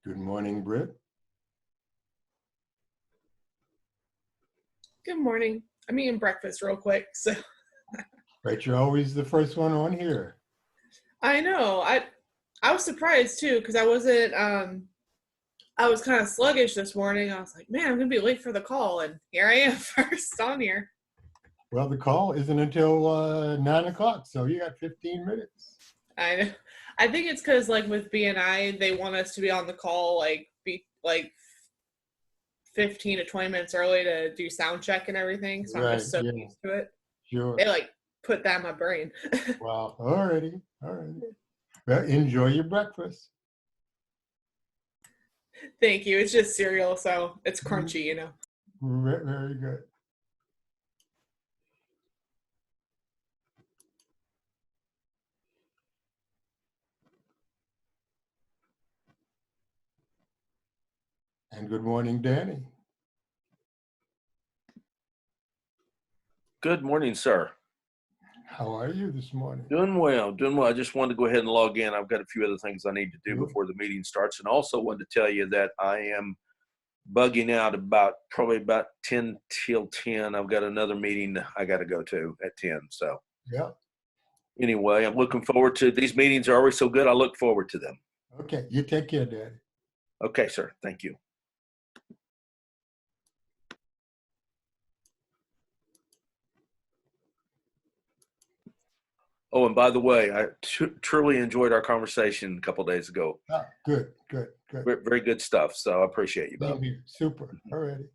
Good morning, Britt. Good morning. I'm eating breakfast real quick, so Right, you're always the first one on here. I know. I was surprised too because I was kind of sluggish this morning. I was like, man, I'm gonna be late for the call, and here I am first on here. Well, the call isn't until 9 o'clock, so you got 15 minutes. I know. I think it's because like with BNI, they want us to be on the call be 15 to 20 minutes early to do sound check and everything. So I'm Right, just so yeah, used to it. sure. They put that in my brain. Well, alrighty. Well, enjoy your breakfast. Thank you. It's just cereal, so it's crunchy. Very good. And good morning, Danny. Good morning, sir. How are you this morning? Doing well. I just wanted to go ahead and log in. I've got a few other things I need to do Sure. before the meeting starts. And also wanted to tell you that I am bugging out probably about 10 till 10. I've got another meeting I got to go to at 10. So Yeah. anyway, I'm looking forward to these meetings are always so good. I look forward to them. Okay, you take care, Danny. Okay, sir. Thank you. Oh, and by the way, I truly enjoyed our conversation a couple days ago. Ah, good. Very good stuff. So I appreciate you, Bob. Super. Alrighty.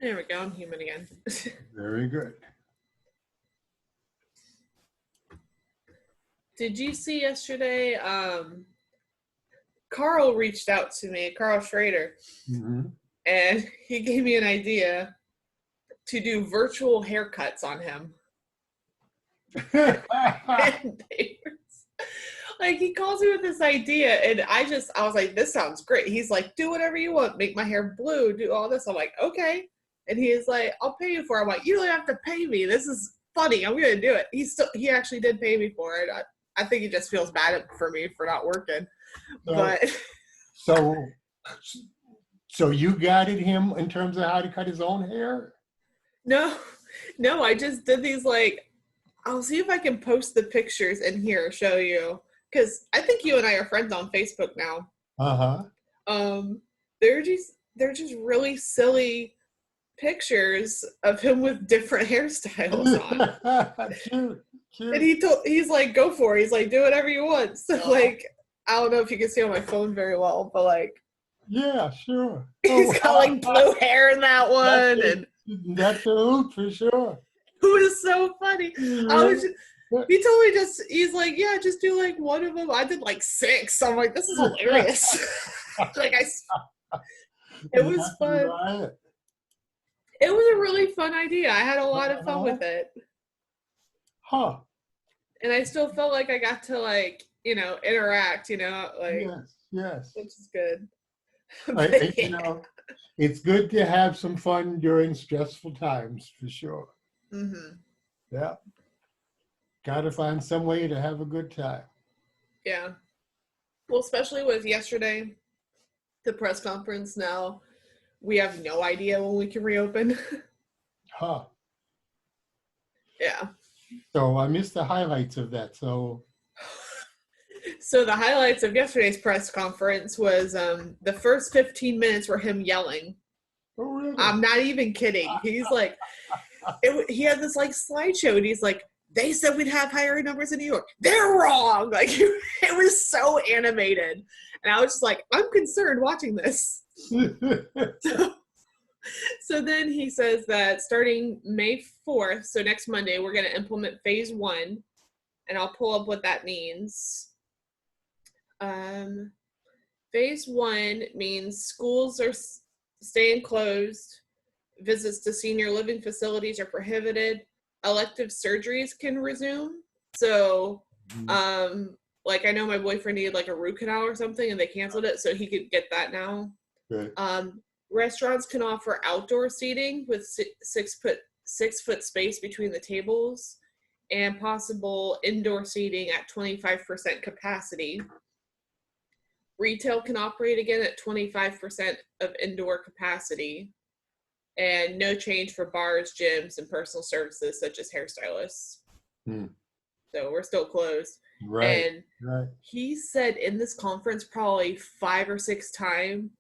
There we go. I'm human again. Very good. Did you see yesterday? Carl reached out to me, Carl Schrader, and he gave me an idea to do virtual haircuts on him. Like he calls me with this idea, and I was like, this sounds great. He's like, do whatever you want, make my hair blue, do all this. I'm like, okay. And he's like, I'll pay you for it. I'm like, you don't have to pay me. This is funny. I'm gonna do it. He actually did pay me for it. I think he just feels bad for me for not working. So you guided him in terms of how to cut his own hair? No, I just did these I'll see if I can post the pictures in here, show you. Because I think you and I are friends on Facebook now. They're just really silly pictures of him with different hairstyles on. Cute. And he's like, go for it. He's like, do whatever you want. So I don't know if you can see on my phone very well, but like Yeah, sure. he's got like blue hair in that one, and That's a hoot for sure. it was so funny. I was just, he told me he's like, yeah, just do like one of them. I did like 6. I'm like, this is hilarious. Like it was fun. Right. It was a really fun idea. I had a lot of fun with it. Huh. And I still felt like I got to like, interact, like Yes. which is good. You know, it's good to have some fun during stressful times for sure. Mm-hmm. Yeah. Got to find some way to have a good time. Yeah. Well, especially with yesterday, the press conference now, we have no idea when we can reopen. Huh. Yeah. So I missed the highlights of that. So the highlights of yesterday's press conference was the first 15 minutes were him yelling. oh, really? I'm not even kidding. He's like, he had this like slideshow, and he's like, they said we'd have higher numbers in New York. They're wrong. Like it was so animated, and I was just like, I'm concerned watching this. So then he says that starting May 4th, so next Monday, we're going to implement phase 1, and I'll pull up what that means. Phase 1 means schools are staying closed, visits to senior living facilities are prohibited, elective surgeries can resume. So, like I know my boyfriend needed like a root canal or something, and they canceled it, so he could get that now. Good. Restaurants can offer outdoor seating with 6 foot space between the tables, and possible indoor seating at 25% capacity. Retail can operate again at 25% of indoor capacity, and no change for bars, gyms, and personal services such as hairstylists. So we're still closed. Right. And he said in this conference probably 5 or 6 times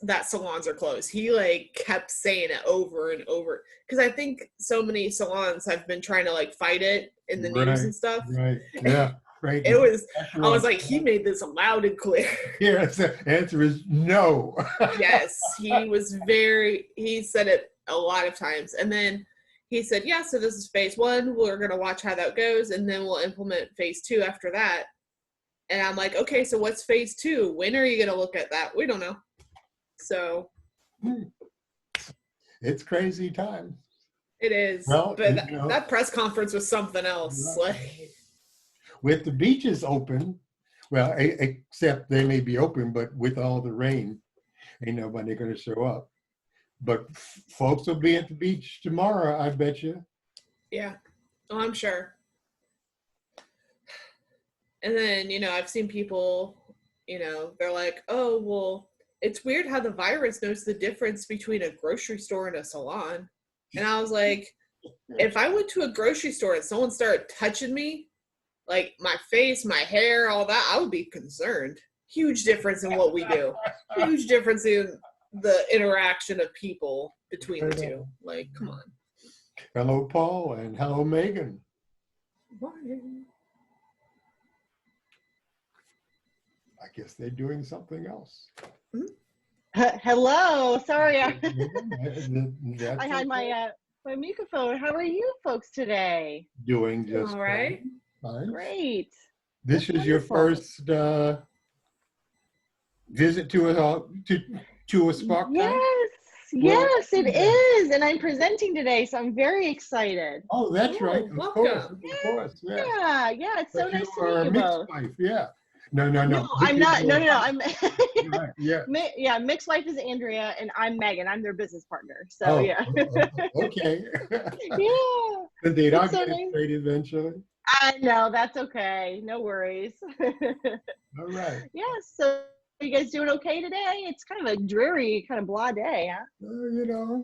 that salons are closed. He like kept saying it over and over, because I think so many salons have been trying to like fight it in the news and stuff. Right. Yeah. Right. I was like, he made this loud and clear. Yeah, the answer is no. Yes, he said it a lot of times. And then he said, yeah, so this is phase 1. We're going to watch how that goes, and then we'll implement phase 2 after that. And I'm like, okay, so what's phase 2? When are you going to look at that? We don't know. So. It's crazy time. It is. Well, but that press conference was something else. Like, with the beaches open, well, except they may be open, but with all the rain, ain't nobody going to show up. But folks will be at the beach tomorrow, I bet you. Yeah. Oh, I'm sure. And then, I've seen people, they're like, oh, well, it's weird how the virus knows the difference between a grocery store and a salon. And I was like, if I went to a grocery store and someone started touching me, like my face, my hair, all that, I would be concerned. Huge difference in what we do. Huge difference in the interaction of people between the two. Like, come on. Hello, Paul, and hello, Megan. Morning. I guess they're doing something else. Hello. Sorry, I I had my microphone. How are you folks today? doing just all right. fine. Great. This That's is your wonderful. first visit to a Spark Time? Yes, it is. And I'm presenting today, so I'm very excited. Oh, that's right. Of welcome. course. Yeah. Yeah, it's so But nice you to are meet a you mixed both. wife, yeah. No. No, I'm not. No, I'm Right, yeah. mixed wife is Andrea, and I'm Megan. I'm their business partner. So Oh, yeah. okay. Yeah. Indeed, I'll It's so get it nice. straight eventually. I know, that's okay. No worries. All right. Yeah, so you guys doing okay today? It's kind of a dreary, kind of blah day, huh?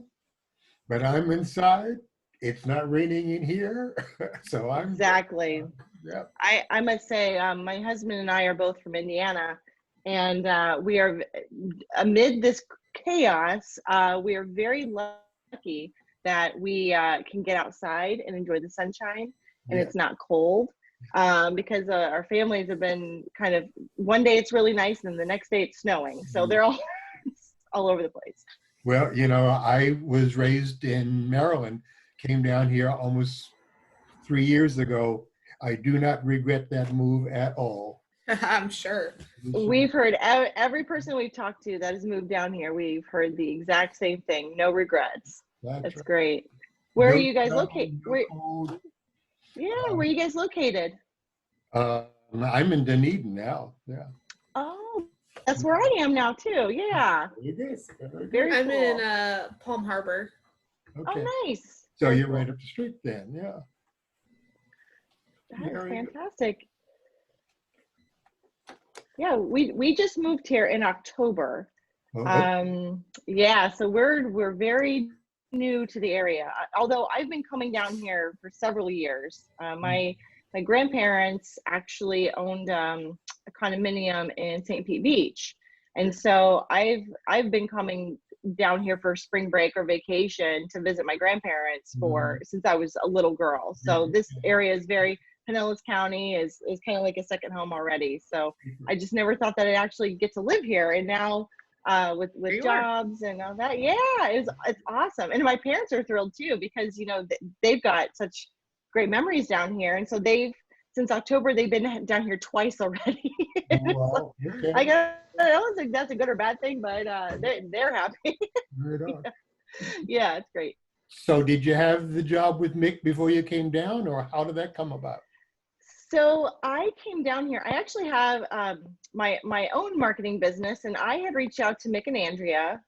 But I'm inside. It's not raining in here, so I'm Exactly. Yeah. I must say, my husband and I are both from Indiana, and we are, amid this chaos, we are very lucky that we can get outside and enjoy the sunshine, and Yeah. it's not cold. because our families have been kind of, one day it's really nice and the next day it's snowing. So they're all over the place. Well, I was raised in Maryland, came down here almost 3 years ago. I do not regret that move at all. I'm sure. We've heard every person we've talked to that has moved down here, we've heard the exact same thing. No regrets. That's right. great. Where No are you guys trouble, located? no cold. Where are you guys located? I'm in Dunedin now. Yeah. Oh, that's where I am now too. Yeah. Very I'm cool. in Palm Harbor. Okay. Oh, nice. So Very you're cool. right up the street then, yeah. That is Very good. fantastic. Yeah, we just moved here in October. Oh, Yeah, so we're very new to the area. Although I've been coming down here for several years. My grandparents actually owned a condominium in St. Pete Beach, and so I've been coming down here for spring break or vacation to visit my grandparents since I was a little girl. So this area is very, Pinellas County is kind of like a second home already. So I just never thought that I'd actually get to live here, and now with jobs and all that, yeah, it's awesome. And my parents are thrilled too, because they've got such great memories down here, and so since October they've been down here twice already. wow. Okay. I don't think that's a good or bad thing, but they're happy. Right on. Yeah, it's great. So did you have the job with Mick before you came down, or how did that come about? So I came down here. I actually have my own marketing business, and I had reached out to Mick and Andrea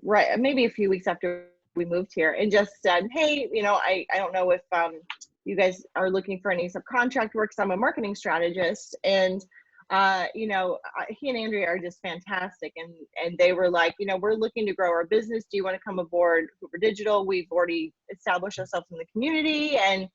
right maybe a few weeks after we moved here, and just said, hey, I don't know if you guys are looking for any subcontract work, because I'm a marketing strategist, and he and Andrea are just fantastic, and they were like, we're looking to grow our business. Do you want to come aboard Hoover Digital? We've already established ourselves in the community, and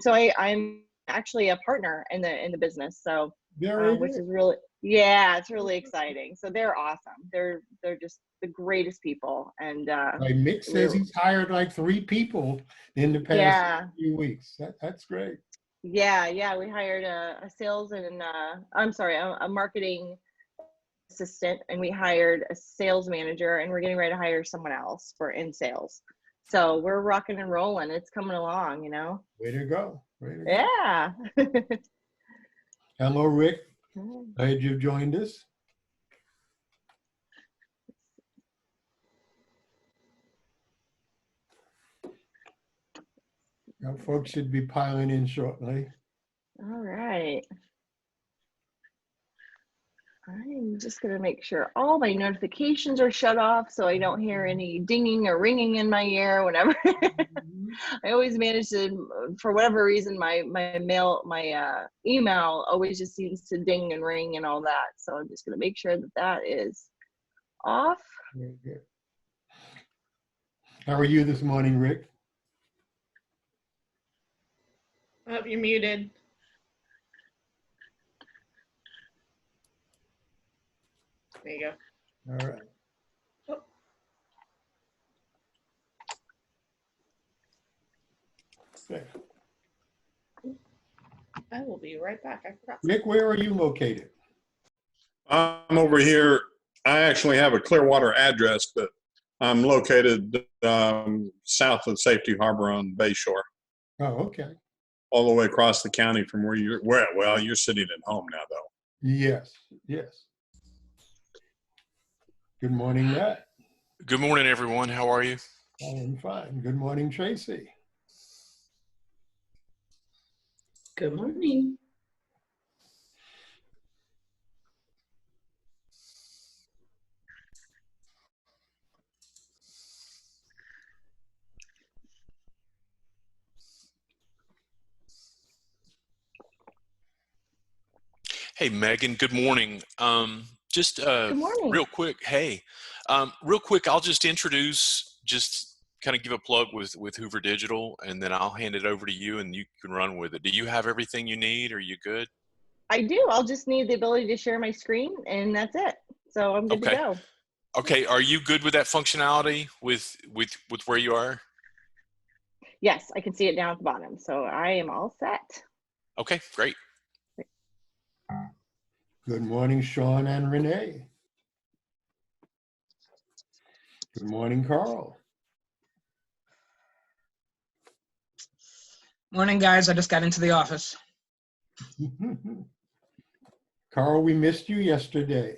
so I'm actually a partner in the business. So which is really, it's really exciting. So they're awesome. They're just the greatest people. And Like Mick says he's hired like 3 people in the past few weeks. That's great. Yeah, we hired a sales and a marketing assistant, and we hired a sales manager, and we're getting ready to hire someone else in sales. So we're rocking and rolling. It's coming along, Way to go. Yeah. Hello, Rick. Glad you've joined us. Now, folks should be piling in shortly. All right. I'm just going to make sure all my notifications are shut off so I don't hear any dinging or ringing in my ear whenever. I always manage to, for whatever reason, my email always just seems to ding and ring and all that. So I'm just going to make sure that is off. Very good. How are you this morning, Rick? Oh, you're muted. There you go. All right. Oh. Okay. I will be right back. I forgot. Rick, where are you located? I'm over here. I actually have a Clearwater address, but I'm located south of Safety Harbor on Bayshore. Oh, okay. All the way across the county from where you're sitting at home now, though. Yes. Good morning, Matt. Good morning, everyone. How are you? I am fine. Good morning, Tracy. Good morning. Hey, Megan. Good morning. Good morning. Real quick. Hey, real quick. I'll just introduce, just kind of give a plug with Hoover Digital, and then I'll hand it over to you, and you can run with it. Do you have everything you need? Are you good? I do. I'll just need the ability to share my screen, and that's it. So I'm good to go. Okay. Are you good with that functionality with where you are? Yes, I can see it down at the bottom. So I am all set. Okay, great. Good morning, Sean and Renee. Good morning, Carl. Morning, guys. I just got into the office. Carl, we missed you yesterday.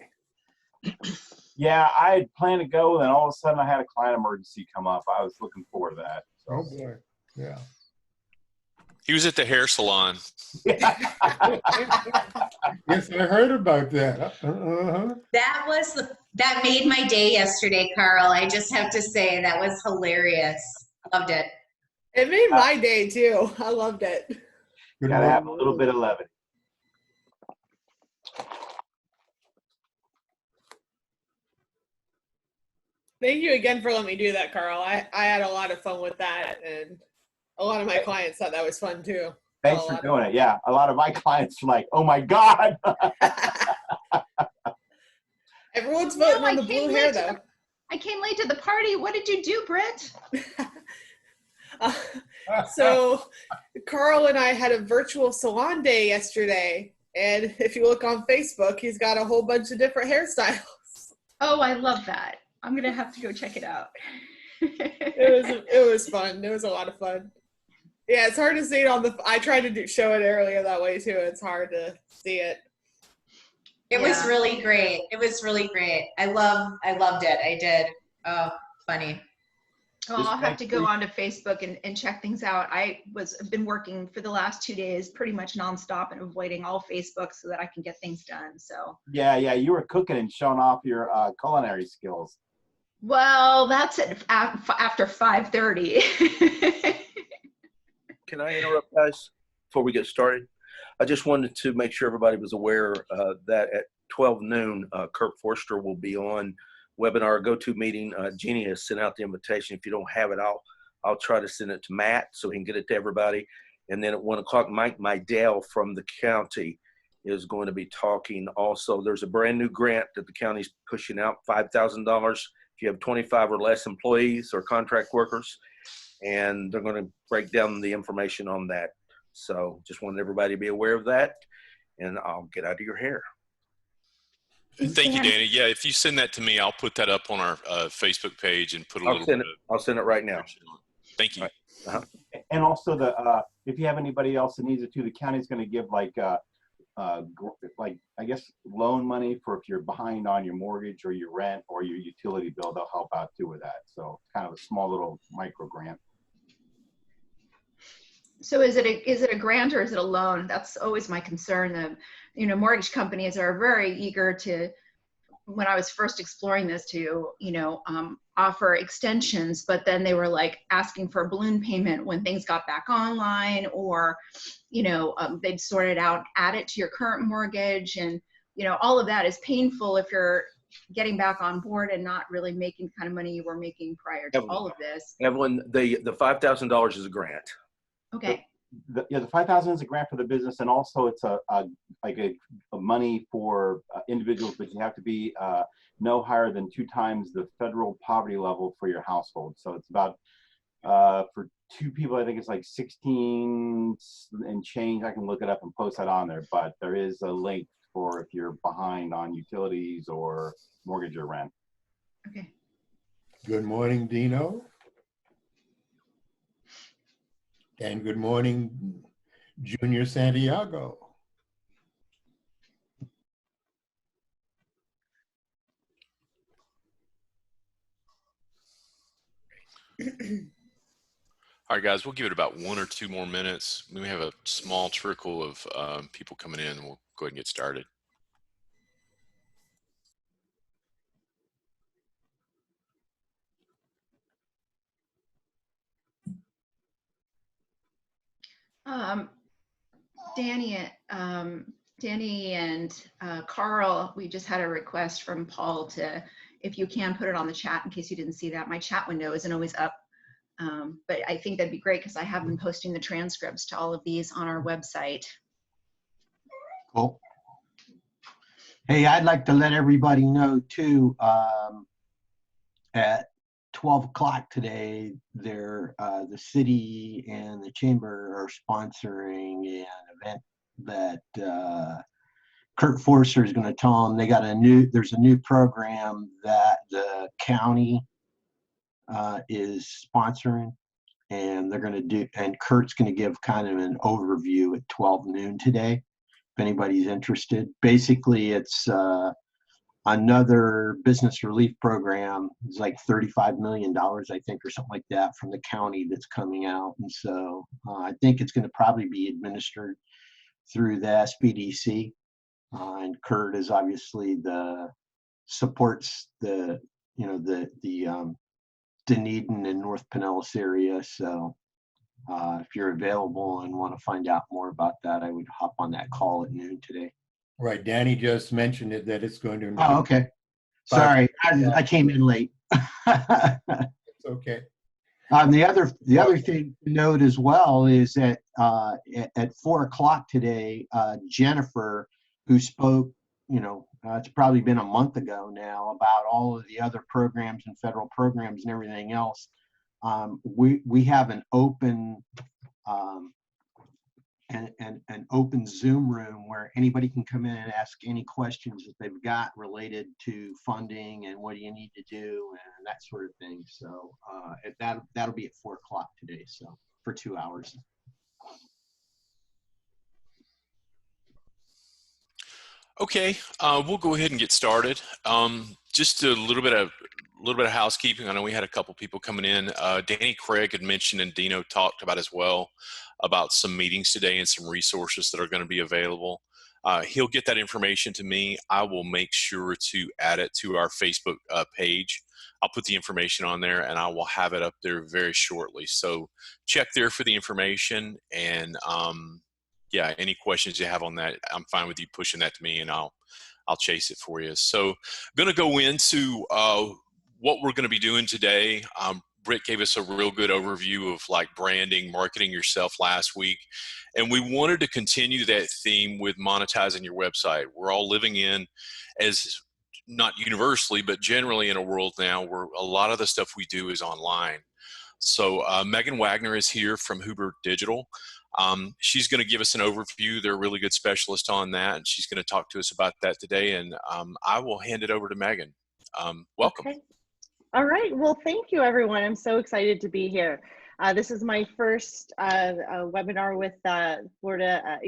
Yeah, I had planned to go, and then all of a sudden I had a client emergency come up. I was looking forward to that. So. Oh boy, yeah. He was at the hair salon. Yes, I heard about that. Uh-huh. That made my day yesterday, Carl. I just have to say that was hilarious. Loved it. It made my day too. I loved it. Good Gotta have a morning. little bit of levity. Thank you again for letting me do that, Carl. I had a lot of fun with that, and a lot of my clients thought that was fun too. Thanks for doing it. Yeah, a lot of my clients are like, "Oh my God." Everyone's voting on the blue hair, though. I came late to the party. What did you do, Britt? So Carl and I had a virtual salon day yesterday, and if you look on Facebook, he's got a whole bunch of different hairstyles. Oh, I love that. I'm gonna have to go check it out. It was fun. It was a lot of fun. Yeah, it's hard to see it on the. I tried to show it earlier that way too. It's hard to see it. It was really great. It was really great. I loved it. I did. Oh, funny. Well, I'll have to go onto Facebook and check things out. I've been working for the last 2 days pretty much nonstop and avoiding all Facebook so that I can get things done. So Yeah, you were cooking and showing off your culinary skills. well, that's it after 5:30. Can I interrupt, guys, before we get started? I just wanted to make sure everybody was aware that at 12 noon, Kurt Forster will be on webinar go-to meeting. Jeannie has sent out the invitation. If you don't have it, I'll try to send it to Matt so he can get it to everybody. And then at 1 o'clock, Mike Mydell from the county is going to be talking. Also, there's a brand new grant that the county's pushing out, $5,000 if you have 25 or less employees or contract workers. And they're going to break down the information on that. So just wanted everybody to be aware of that, and I'll get out of your hair. Thank you, Danny. Yeah, if you send that to me, I'll put that up on our Facebook page and put a little bit. I'll send it right now. Thank you. Right. And also if you have anybody else that needs it too, the county's going to give like I guess loan money for if you're behind on your mortgage or your rent or your utility bill. They'll help out too with that. So kind of a small little micro grant. So is it a grant or is it a loan? That's always my concern. Mortgage companies are very eager to, when I was first exploring this, to, offer extensions, but then they were like asking for a balloon payment when things got back online, or, they'd sort it out, add it to your current mortgage. And, all of that is painful if you're getting back on board and not really making the kind of money you were making prior to all of this. Evelyn, the $5,000 is a grant. Okay. The $5,000 is a grant for the business, and also it's a money for individuals, but you have to be no higher than 2 times the federal poverty level for your household. So it's about for 2 people, I think it's like 16 and change. I can look it up and post that on there, but there is a link for if you're behind on utilities or mortgage or rent. Okay. Good morning, Dino. And good morning, Junior Santiago. All right, guys, we'll give it about 1 or 2 more minutes. We have a small trickle of people coming in, and we'll go ahead and get started. Danny and Carl, we just had a request from Paul to, if you can put it on the chat in case you didn't see that. My chat window isn't always up, but I think that'd be great because I have been posting the transcripts to all of these on our website. Cool. Hey, I'd like to let everybody know too, at 12 o'clock today, the city and the chamber are sponsoring an event that Kurt Forster is going to tell them there's a new program that the county is sponsoring, and they're going to do, and Kurt's going to give kind of an overview at 12 noon today, if anybody's interested. Basically, it's another business relief program. It's like $35 million, I think, or something like that from the county that's coming out. And so I think it's going to probably be administered through the SBDC. And Kurt is obviously supports the Dunedin and North Pinellas area. So if you're available and want to find out more about that, I would hop on that call at noon today. Right. Danny just mentioned it, that it's going to. Oh, okay. Sorry, I came in late. It's okay. The other thing to note as well is that at 4 o'clock today, Jennifer, who spoke, it's probably been a month ago now, about all of the other programs and federal programs and everything else. We have an open an open Zoom room where anybody can come in and ask any questions that they've got related to funding and what do you need to do and that sort of thing. So that'll be at 4 o'clock today, so for 2 hours. Okay, we'll go ahead and get started. Just a little bit of housekeeping. I know we had a couple people coming in. Danny Craig had mentioned, and Dino talked about as well, about some meetings today and some resources that are going to be available. He'll get that information to me. I will make sure to add it to our Facebook page. I'll put the information on there, and I will have it up there very shortly. So check there for the information, and yeah, any questions you have on that, I'm fine with you pushing that to me, and I'll chase it for you. So I'm going to go into what we're going to be doing today. Britt gave us a real good overview of like branding, marketing yourself last week. And we wanted to continue that theme with monetizing your website. We're all living in, as not universally, but generally in a world now where a lot of the stuff we do is online. So Megan Wagner is here from Hoover Digital. She's going to give us an overview. They're a really good specialist on that, and she's going to talk to us about that today. And I will hand it over to Megan. Welcome. Okay. All right. Well, thank you, everyone. I'm so excited to be here. This is my first webinar with Florida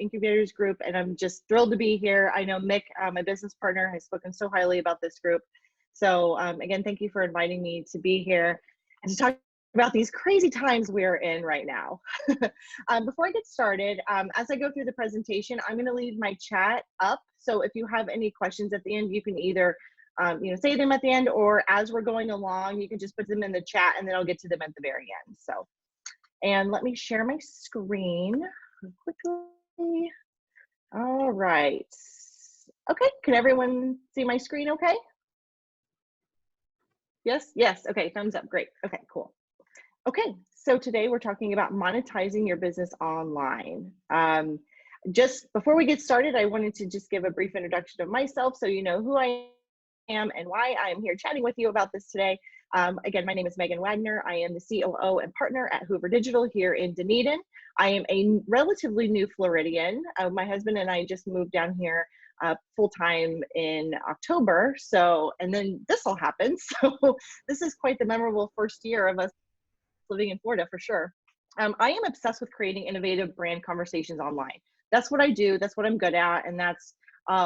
Incubators Group, and I'm just thrilled to be here. I know Mick, my business partner, has spoken so highly about this group. So again, thank you for inviting me to be here and to talk about these crazy times we're in right now. Before I get started, as I go through the presentation, I'm going to leave my chat up. So if you have any questions at the end, you can either say them at the end, or as we're going along, you can just put them in the chat and then I'll get to them at the very end. So, and let me share my screen quickly. All right. Okay, can everyone see my screen okay? Yes, yes, okay, thumbs up, great. Okay, cool. Okay, so today we're talking about monetizing your business online. Just before we get started, I wanted to just give a brief introduction of myself so you know who I am and why I'm here chatting with you about this today. Again, my name is Megan Wagner. I am the COO and partner at Hoover Digital here in Dunedin. I am a relatively new Floridian. My husband and I just moved down here full-time in October. So, and then this all happened. So this is quite the memorable first year of us living in Florida for sure. I am obsessed with creating innovative brand conversations online. That's what I do. That's what I'm good at. And that's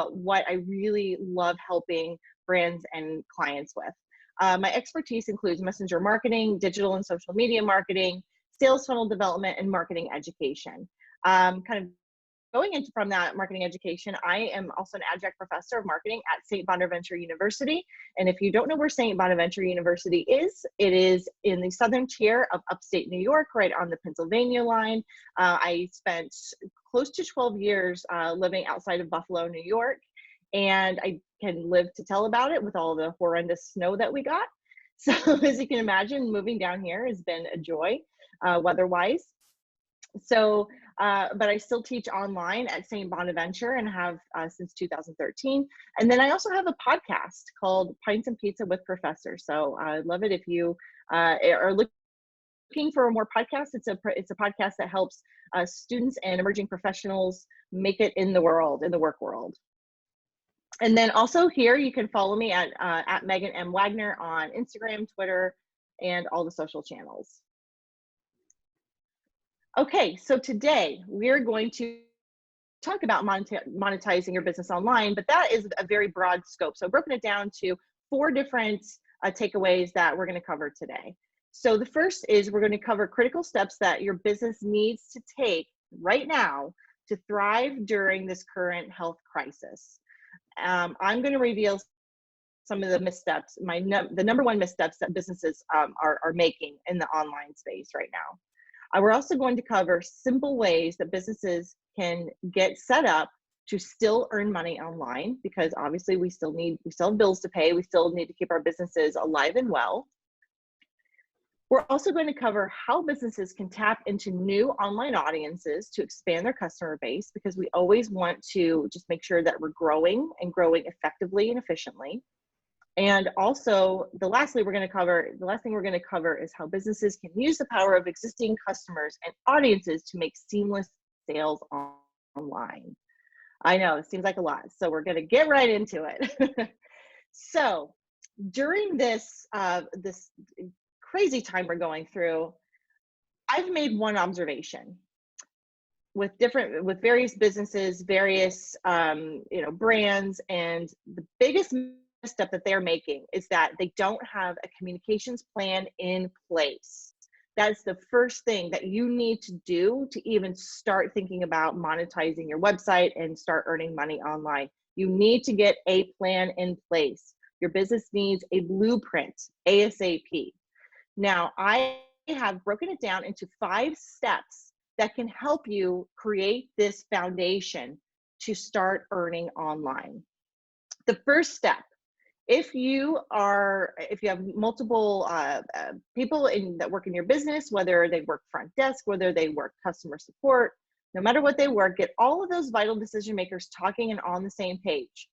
what I really love helping brands and clients with. My expertise includes messenger marketing, digital and social media marketing, sales funnel development, and marketing education. Kind of going into from that marketing education, I am also an adjunct professor of marketing at St. Bonaventure University. And if you don't know where St. Bonaventure University is, it is in the southern tier of upstate New York, right on the Pennsylvania line. I spent close to 12 years living outside of Buffalo, New York, and I can live to tell about it with all the horrendous snow that we got. So as you can imagine, moving down here has been a joy weather-wise. So, but I still teach online at St. Bonaventure and have since 2013. And then I also have a podcast called Pints and Pizza with Professor. So I'd love it if you are looking for more podcasts. It's a podcast that helps students and emerging professionals make it in the world, in the work world. And then also here, you can follow me at Megan M. Wagner on Instagram, Twitter, and all the social channels. Okay, so today we're going to talk about monetizing your business online, but that is a very broad scope. So I've broken it down to 4 different takeaways that we're going to cover today. So the first is we're going to cover critical steps that your business needs to take right now to thrive during this current health crisis. I'm going to reveal some of the missteps, the number 1 missteps that businesses are making in the online space right now. We're also going to cover simple ways that businesses can get set up to still earn money online, because obviously we still have bills to pay. We still need to keep our businesses alive and well. We're also going to cover how businesses can tap into new online audiences to expand their customer base, because we always want to just make sure that we're growing and growing effectively and efficiently. And also, the last thing we're going to cover is how businesses can use the power of existing customers and audiences to make seamless sales online. I know it seems like a lot, so we're going to get right into it. So during this crazy time we're going through, I've made one observation with various businesses, various brands, and the biggest step that they're making is that they don't have a communications plan in place. That's the first thing that you need to do to even start thinking about monetizing your website and start earning money online. You need to get a plan in place. Your business needs a blueprint ASAP. Now, I have broken it down into 5 steps that can help you create this foundation to start earning online. The first step, if you have multiple people that work in your business, whether they work front desk, whether they work customer support, no matter what they work, get all of those vital decision makers talking and on the same page.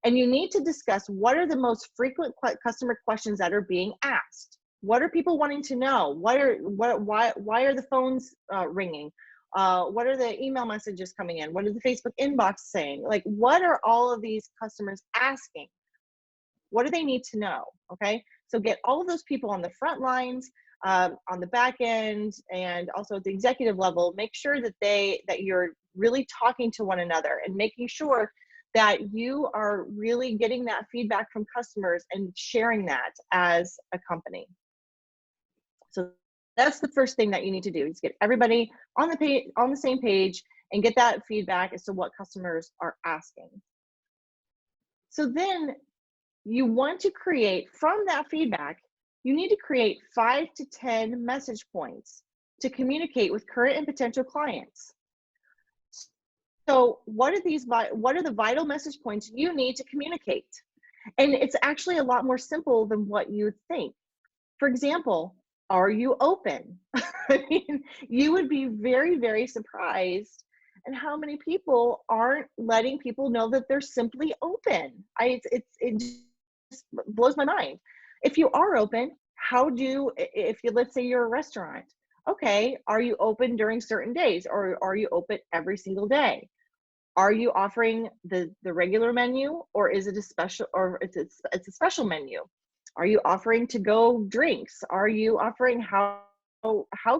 And you need to discuss what are the most frequent customer questions that are being asked. What are people wanting to know? Why are the phones ringing? What are the email messages coming in? What are the Facebook inbox saying? Like, what are all of these customers asking? What do they need to know? Okay, so get all of those people on the front lines, on the back end, and also at the executive level. Make sure that you're really talking to one another and making sure that you are really getting that feedback from customers and sharing that as a company. So that's the first thing that you need to do, is get everybody on the same page and get that feedback as to what customers are asking. So then you want to create, from that feedback, you need to create 5 to 10 message points to communicate with current and potential clients. So what are the vital message points you need to communicate? And it's actually a lot more simple than what you would think. For example, are you open? I mean, you would be very, very surprised at how many people aren't letting people know that they're simply open. It just blows my mind. If you are open, let's say you're a restaurant, okay, are you open during certain days, or are you open every single day? Are you offering the regular menu, or is it a special, or it's a special menu? Are you offering to-go drinks? Are you offering how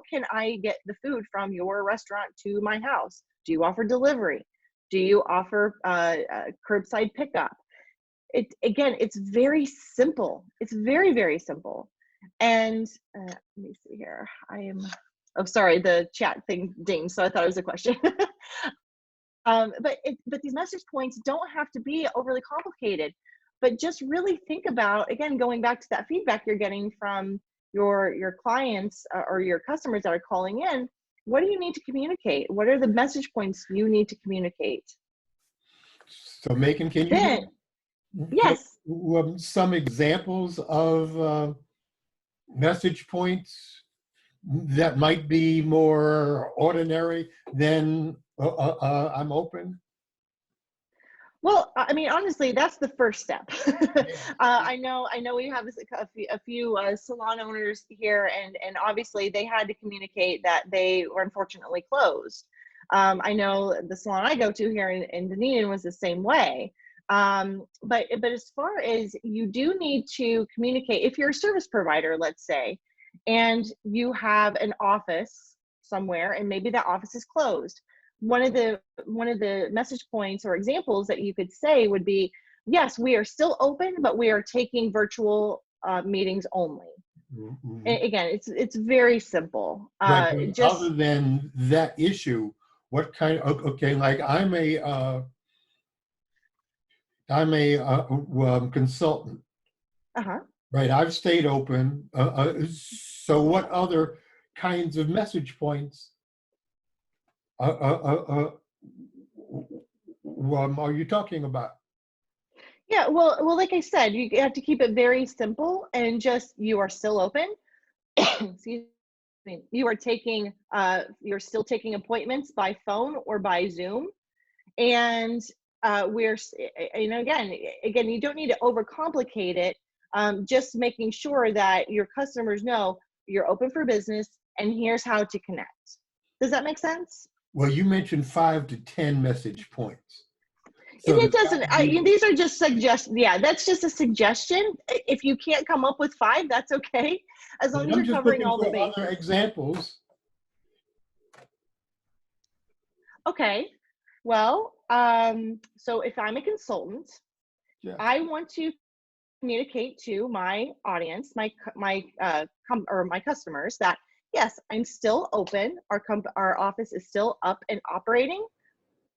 can I get the food from your restaurant to my house? Do you offer delivery? Do you offer curbside pickup? Again, it's very simple. It's very, very simple. And let me see here. Oh, sorry, the chat thing dinged, so I thought it was a question. But these message points don't have to be overly complicated, but just really think about, again, going back to that feedback you're getting from your clients or your customers that are calling in. What do you need to communicate? What are the message points you need to communicate? So Megan, can you yes, some examples of message points that might be more ordinary than I'm open? Well, I mean, honestly, that's the first step. I know we have a few salon owners here, and obviously they had to communicate that they were unfortunately closed. I know the salon I go to here in Dunedin was the same way. But as far as you do need to communicate, if you're a service provider, let's say, and you have an office somewhere, and maybe that office is closed. One of the message points or examples that you could say would be, yes, we are still open, but we are taking virtual meetings only. Mm-hmm. Again, it's very simple. Right, but other than that issue, what kind of, okay, like I'm a consultant. Right, I've stayed open. So what other kinds of message points are you talking about? Yeah, well, like I said, you have to keep it very simple and just, you are still open. Excuse me. You are taking, you're still taking appointments by phone or by Zoom, and again, you don't need to overcomplicate it. Just making sure that your customers know you're open for business and here's how to connect. Does that make sense? Well, you mentioned 5 to 10 message points. So it doesn't, these are just suggestions. Yeah, that's just a suggestion. If you can't come up with 5, that's okay. As long as you're covering all the bases. Other examples. Okay. Well, so if I'm a consultant, I want to communicate to my audience, my customers, that yes, I'm still open. Our office is still up and operating.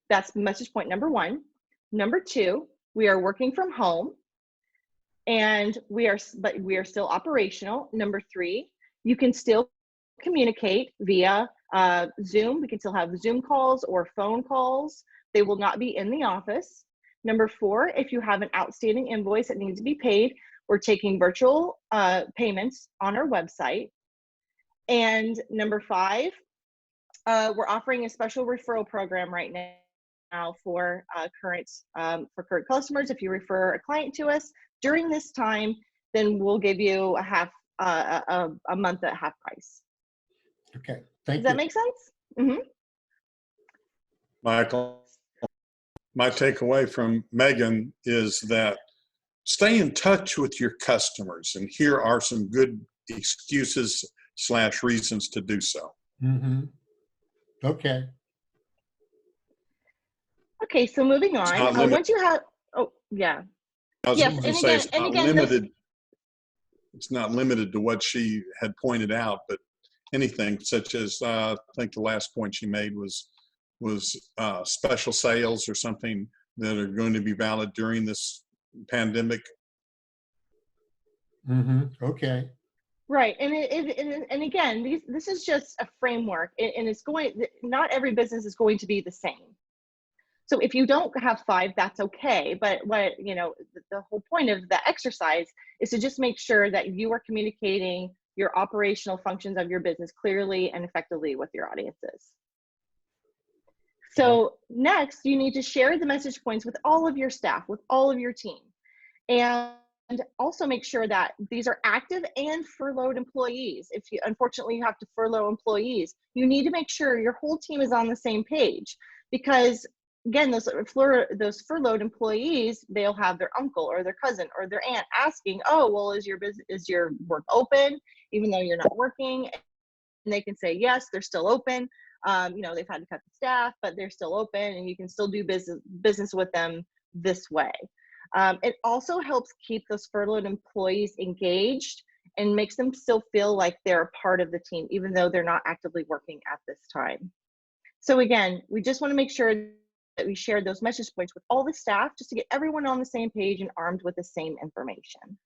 That's message point number 1. Number 2, we are working from home, and we are still operational. Number 3, you can still communicate via Zoom. We can still have Zoom calls or phone calls. They will not be in the office. Number 4, if you have an outstanding invoice that needs to be paid, we're taking virtual payments on our website. And number 5, we're offering a special referral program right now for current customers. If you refer a client to us during this time, then we'll give you a month at half price. Okay, thank you. Does that make sense? Mm-hmm. Michael, my takeaway from Megan is that stay in touch with your customers, and here are some good excuses / reasons to do so. Mm-hmm. Okay. Okay, so moving on. Once you have, oh yeah. I was going to say it's not limited. It's not limited to what she had pointed out, but anything such as I think the last point she made was special sales or something that are going to be valid during this pandemic. Mm-hmm. Okay. Right, and again, this is just a framework, and it's not every business is going to be the same. So if you don't have 5, that's okay. But the whole point of the exercise is to just make sure that you are communicating your operational functions of your business clearly and effectively with your audiences. So next, you need to share the message points with all of your staff, with all of your team. And also make sure that these are active and furloughed employees. If you, unfortunately, you have to furlough employees, you need to make sure your whole team is on the same page, because again, those furloughed employees, they'll have their uncle or their cousin or their aunt asking, oh, well, is your work open, even though you're not working? And they can say, yes, they're still open. They've had to cut the staff, but they're still open, and you can still do business with them this way. It also helps keep those furloughed employees engaged and makes them still feel like they're a part of the team, even though they're not actively working at this time. So again, we just want to make sure that we share those message points with all the staff, just to get everyone on the same page and armed with the same information.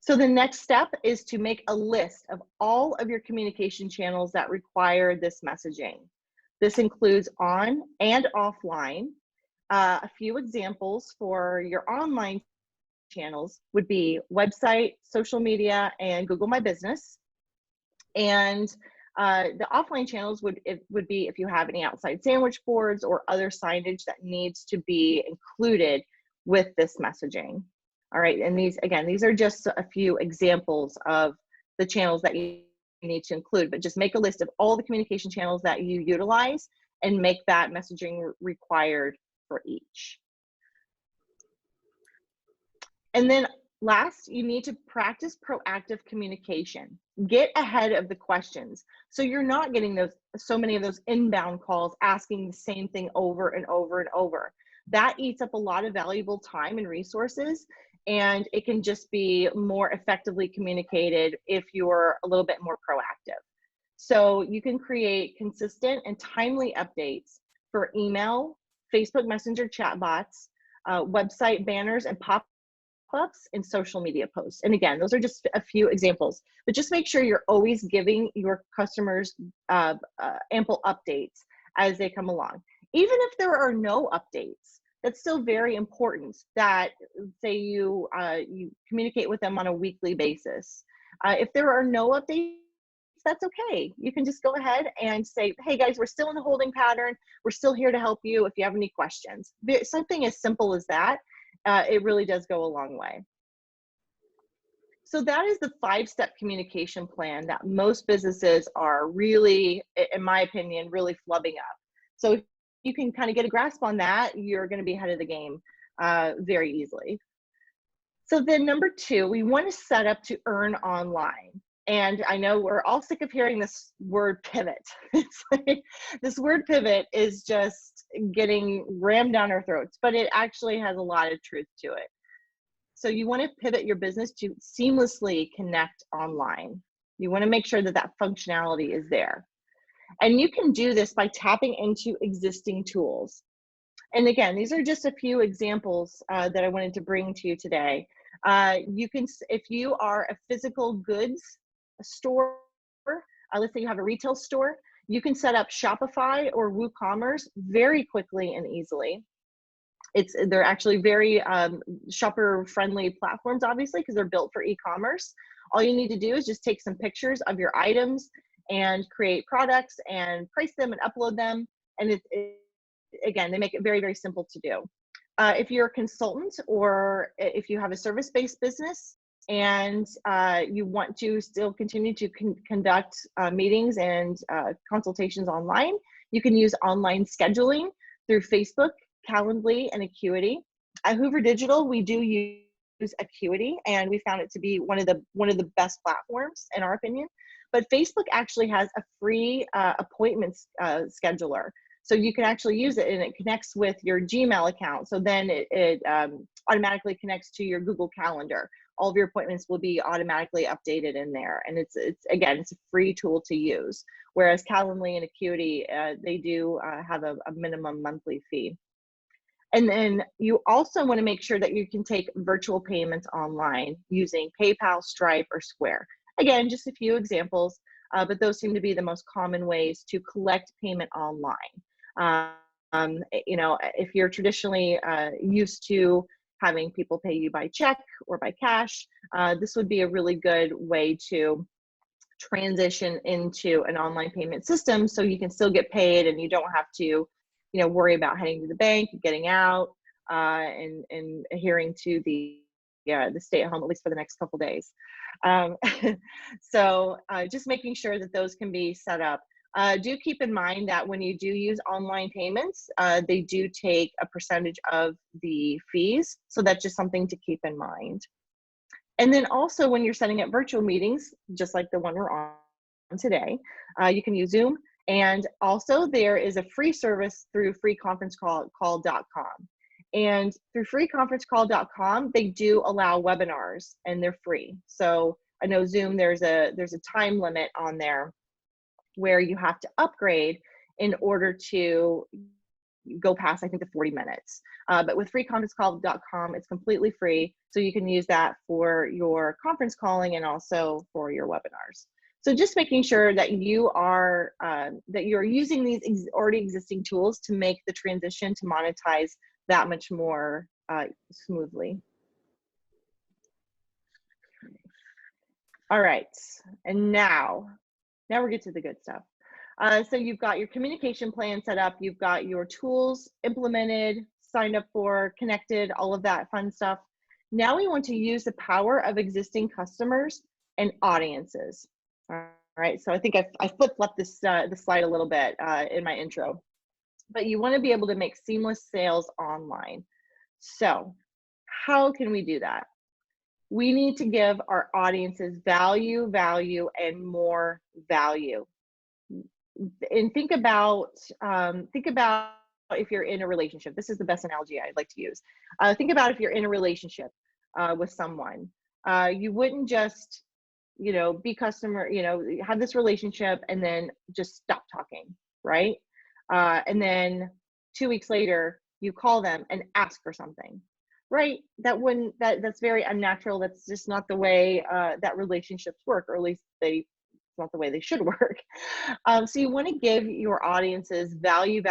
So the next step is to make a list of all of your communication channels that require this messaging. This includes on and offline. A few examples for your online channels would be website, social media, and Google My Business. And The offline channels would be if you have any outside sandwich boards or other signage that needs to be included with this messaging. All right, and these are just a few examples of the channels that you need to include, but just make a list of all the communication channels that you utilize and make that messaging required for each. And then last, you need to practice proactive communication. Get ahead of the questions. So you're not getting so many of those inbound calls asking the same thing over and over and over. That eats up a lot of valuable time and resources, and it can just be more effectively communicated if you're a little bit more proactive. So you can create consistent and timely updates for email, Facebook Messenger chatbots, website banners, and pop-ups and social media posts. And again, those are just a few examples, but just make sure you're always giving your customers ample updates as they come along. Even if there are no updates, that's still very important that, say, you communicate with them on a weekly basis. If there are no updates, that's okay. You can just go ahead and say, hey guys, we're still in the holding pattern. We're still here to help you if you have any questions. Something as simple as that, it really does go a long way. So that is the 5-step communication plan that most businesses are really, in my opinion, really flubbing up. So if you can kind of get a grasp on that, you're going to be ahead of the game very easily. So then number 2, we want to set up to earn online. And I know we're all sick of hearing this word pivot. It's like, this word pivot is just getting rammed down our throats, but it actually has a lot of truth to it. So you want to pivot your business to seamlessly connect online. You want to make sure that that functionality is there. And you can do this by tapping into existing tools. And again, these are just a few examples that I wanted to bring to you today. You can, if you are a physical goods store, let's say you have a retail store, you can set up Shopify or WooCommerce very quickly and easily. They're actually very shopper-friendly platforms, obviously, because they're built for e-commerce. All you need to do is just take some pictures of your items and create products and price them and upload them. And again, they make it very, very simple to do. If you're a consultant or if you have a service-based business and you want to still continue to conduct meetings and consultations online, you can use online scheduling through Facebook, Calendly, and Acuity. At Hoover Digital, we do use Acuity, and we found it to be one of the best platforms in our opinion. But Facebook actually has a free appointments scheduler. So you can actually use it, and it connects with your Gmail account. So then it automatically connects to your Google Calendar. All of your appointments will be automatically updated in there. And it's a free tool to use. Whereas Calendly and Acuity, they do have a minimum monthly fee. And then you also want to make sure that you can take virtual payments online using PayPal, Stripe, or Square. Again, just a few examples, but those seem to be the most common ways to collect payment online. You know, if you're traditionally used to having people pay you by check or by cash, this would be a really good way to transition into an online payment system so you can still get paid and you don't have to, you know, worry about heading to the bank, getting out, and adhering to the stay at home, at least for the next couple days. So just making sure that those can be set up. Do keep in mind that when you do use online payments, they do take a percentage of the fees. So that's just something to keep in mind. And then also when you're setting up virtual meetings, just like the one we're on today, you can use Zoom. And also there is a free service through freeconferencecall.com. And through freeconferencecall.com, they do allow webinars and they're free. So I know Zoom, there's a time limit on there where you have to upgrade in order to go past, I think, the 40 minutes. But with freeconferencecall.com, it's completely free. So you can use that for your conference calling and also for your webinars. So just making sure that you are that you're using these already existing tools to make the transition to monetize that much more smoothly. All right, and now Now we're getting to the good stuff. So you've got your communication plan set up, you've got your tools implemented, signed up for, connected, all of that fun stuff. Now we want to use the power of existing customers and audiences. All right, so I think I flip-flopped this slide a little bit in my intro, but you want to be able to make seamless sales online. So how can we do that? We need to give our audiences value, and more value. And think about if you're in a relationship. This is the best analogy I'd like to use. Think about if you're in a relationship with someone. You wouldn't just, be customer, have this relationship and then just stop talking, right? And then 2 weeks later, you call them and ask for something, right? That's very unnatural. That's just not the way that relationships work, or at least it's not the way they should work. So you want to give your audiences value.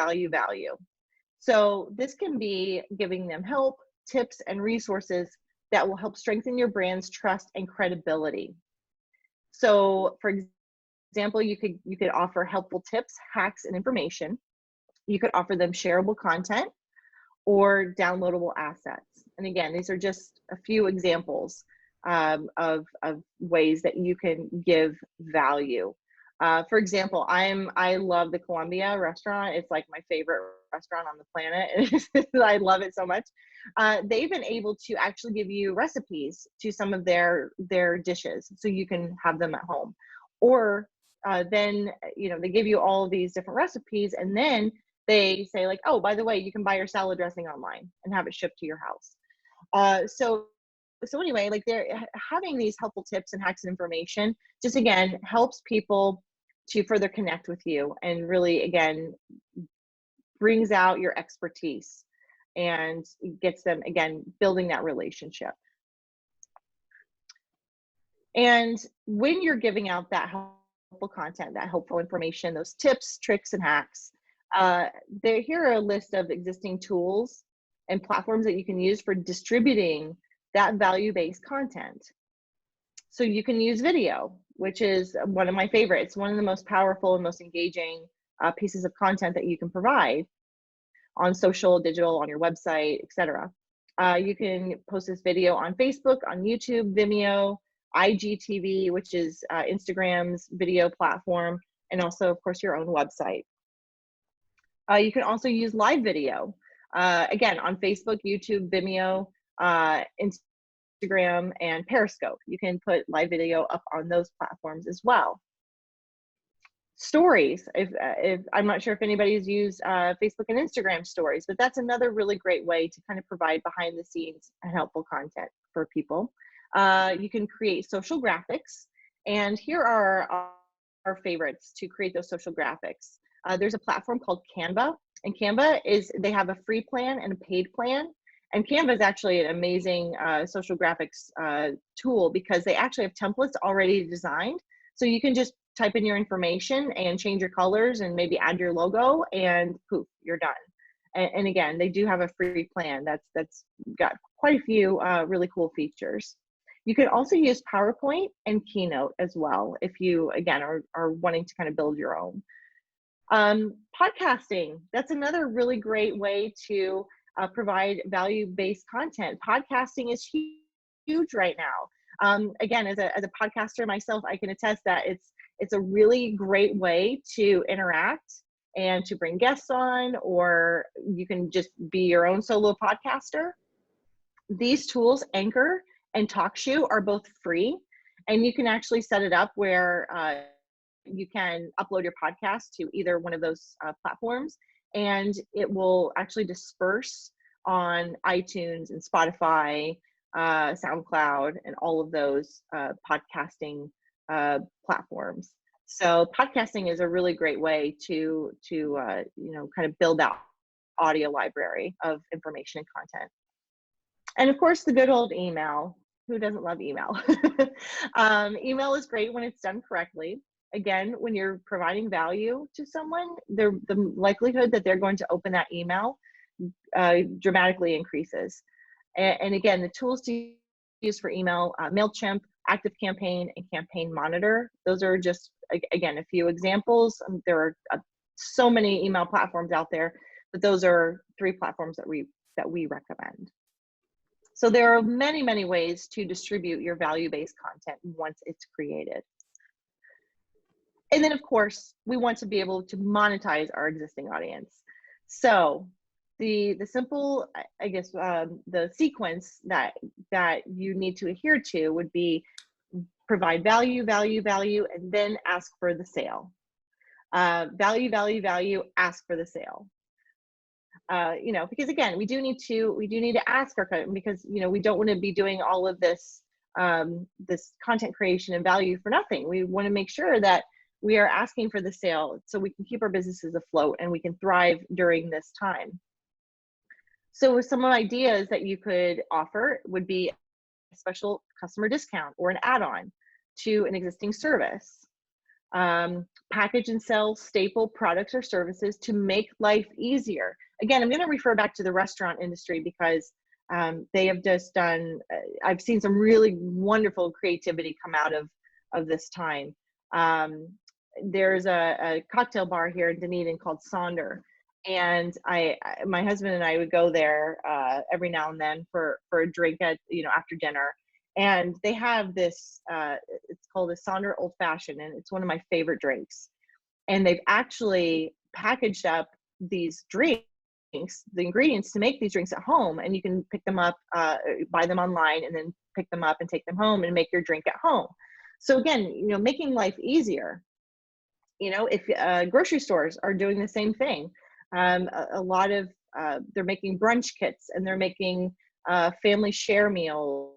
So this can be giving them help, tips, and resources that will help strengthen your brand's trust and credibility. So for example, you could offer helpful tips, hacks, and information. You could offer them shareable content or downloadable assets. And again, these are just a few examples of ways that you can give value. For example, I love the Columbia restaurant. It's like my favorite restaurant on the planet. I love it so much. They've been able to actually give you recipes to some of their dishes, so you can have them at home. Or then they give you all of these different recipes, and then they say like, oh, by the way, you can buy your salad dressing online and have it shipped to your house. So anyway, like they're having these helpful tips and hacks and information just again helps people to further connect with you, and really again brings out your expertise and gets them again building that relationship. And when you're giving out that helpful content, that helpful information, those tips, tricks, and hacks, here are a list of existing tools and platforms that you can use for distributing that value-based content. So you can use video, which is one of my favorites, one of the most powerful and most engaging pieces of content that you can provide on social, digital, on your website, etc. You can post this video on Facebook, on YouTube, Vimeo, IGTV, which is Instagram's video platform, and also, of course, your own website. You can also use live video, again, on Facebook, YouTube, Vimeo, Instagram, and Periscope. You can put live video up on those platforms as well. Stories, if I'm not sure if anybody's used Facebook and Instagram stories, but that's another really great way to kind of provide behind the scenes and helpful content for people. You can create social graphics, and here are our favorites to create those social graphics. There's a platform called Canva, and Canva they have a free plan and a paid plan. And Canva is actually an amazing social graphics tool, because they actually have templates already designed. So you can just type in your information and change your colors and maybe add your logo, and poof, you're done. And again, they do have a free plan that's got quite a few really cool features. You can also use PowerPoint and Keynote as well, if you, again, are wanting to kind of build your own. Podcasting, that's another really great way to provide value-based content. Podcasting is huge right now. Again, as a podcaster myself, I can attest that it's a really great way to interact and to bring guests on, or you can just be your own solo podcaster. These tools, Anchor and TalkShoe, are both free, and you can actually set it up where you can upload your podcast to either one of those platforms, and it will actually disperse on iTunes and Spotify, SoundCloud, and all of those podcasting platforms. So podcasting is a really great way to kind of build that audio library of information and content. And of course, the good old email. Who doesn't love email? Email is great when it's done correctly. Again, when you're providing value to someone, the likelihood that they're going to open that email dramatically increases. And again, the tools to use for email, MailChimp, ActiveCampaign, and Campaign Monitor, those are just again, a few examples. There are so many email platforms out there, but those are 3 platforms that we recommend. So there are many, many ways to distribute your value-based content once it's created. And then, of course, we want to be able to monetize our existing audience. So the simple, I guess, the sequence that you need to adhere to would be provide value, value, value, and then ask for the sale. Value, value, value, ask for the sale. You know, because again, we do need to ask our customer, because, you know, we don't want to be doing all of this this content creation and value for nothing. We want to make sure that we are asking for the sale so we can keep our businesses afloat and we can thrive during this time. So some ideas that you could offer would be a special customer discount or an add-on to an existing service. Package and sell staple products or services to make life easier. Again, I'm going to refer back to the restaurant industry because they have just done, I've seen some really wonderful creativity come out of this time. There's a cocktail bar here in Dunedin called Sonder. And my husband and I would go there every now and then for a drink at, you know, after dinner. And they have this, it's called a Sonder Old Fashioned, and it's one of my favorite drinks. And they've actually packaged up these drinks, the ingredients to make these drinks at home, and you can pick them up, buy them online, and then pick them up and take them home and make your drink at home. So again, you know, making life easier. You know, if grocery stores are doing the same thing, a lot of they're making brunch kits, and they're making family share meals,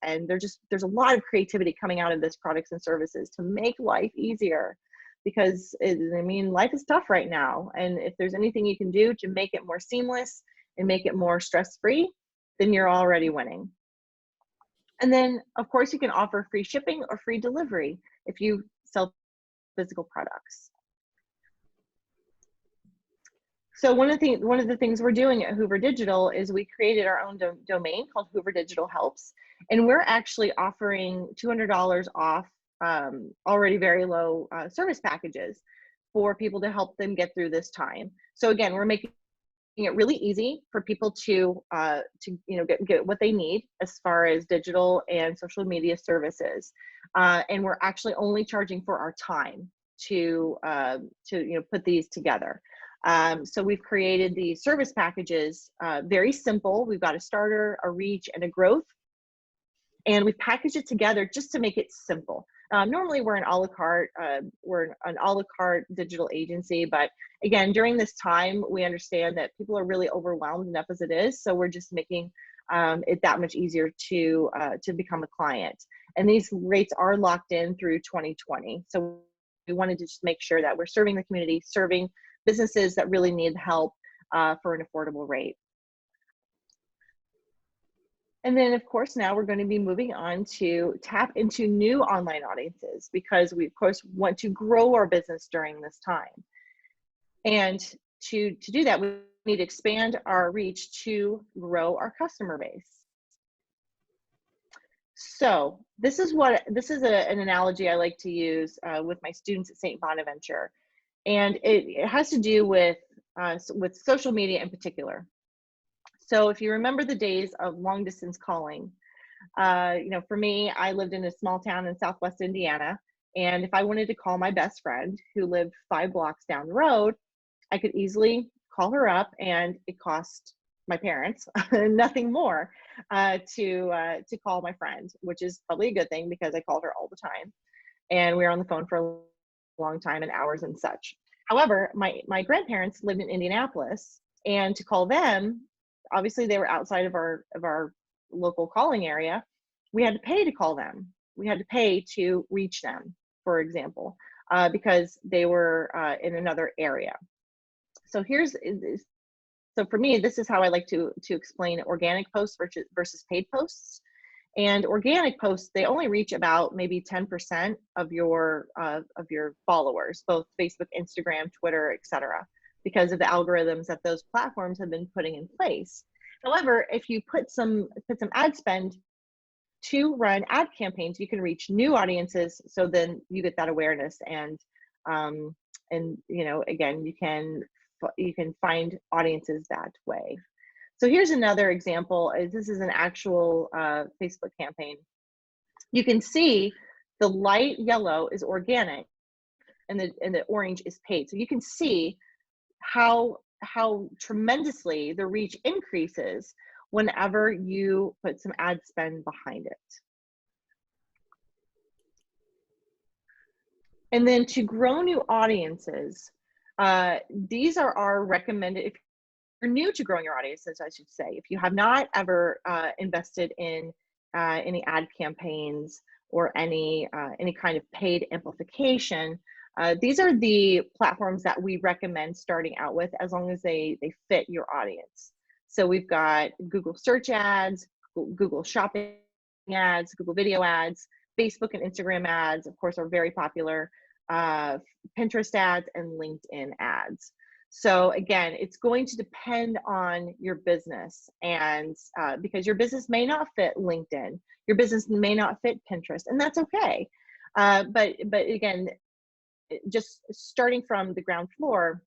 and there's a lot of creativity coming out of this products and services to make life easier, because I mean, life is tough right now, and if there's anything you can do to make it more seamless and make it more stress-free, then you're already winning. And then, of course, you can offer free shipping or free delivery if you sell physical products. So one of the things we're doing at Hoover Digital is we created our own domain called Hoover Digital Helps, and we're actually offering $200 off already very low service packages for people to help them get through this time. So again, we're making it really easy for people to you know, get what they need as far as digital and social media services, and we're actually only charging for our time to you know, put these together. So we've created the service packages, very simple. We've got a starter, a reach, and a growth, and we package it together just to make it simple. Normally we're an a la carte, digital agency, but again, during this time, we understand that people are really overwhelmed enough as it is, so we're just making it that much easier to become a client. And these rates are locked in through 2020. So we wanted to just make sure that we're serving the community, serving businesses that really need help for an affordable rate. And then, of course, now we're going to be moving on to tap into new online audiences, because we, of course, want to grow our business during this time. And to do that, we need to expand our reach to grow our customer base. So this is an analogy I like to use with my students at St. Bonaventure. And it has to do with social media in particular. So if you remember the days of long distance calling, you know, for me, I lived in a small town in Southwest Indiana. And if I wanted to call my best friend who lived 5 blocks down the road, I could easily call her up, and it cost my parents nothing more to call my friend, which is probably a good thing because I called her all the time. And we were on the phone for a long time and hours and such. However, my grandparents lived in Indianapolis, and to call them, obviously they were outside of our local calling area. We had to pay to call them. We had to pay to reach them, for example, because they were in another area. So so for me, this is how I like to explain organic posts versus paid posts. And organic posts, they only reach about maybe 10% of your followers, both Facebook, Instagram, Twitter, etc., because of the algorithms that those platforms have been putting in place. However, if you put some ad spend to run ad campaigns, you can reach new audiences. So then you get that awareness, and you know, again, you can find audiences that way. So here's another example. This is an actual Facebook campaign. You can see the light yellow is organic, and the orange is paid. So you can see how tremendously the reach increases whenever you put some ad spend behind it. And then to grow new audiences, these are our recommended, if you're new to growing your audiences, I should say, if you have not ever invested in any ad campaigns or any kind of paid amplification, these are the platforms that we recommend starting out with, as long as they fit your audience. So we've got Google search ads, Google shopping ads, Google video ads, Facebook and Instagram ads, of course, are very popular, Pinterest ads, and LinkedIn ads. So again, it's going to depend on your business, and because your business may not fit LinkedIn, your business may not fit Pinterest, and that's okay. But again, just starting from the ground floor,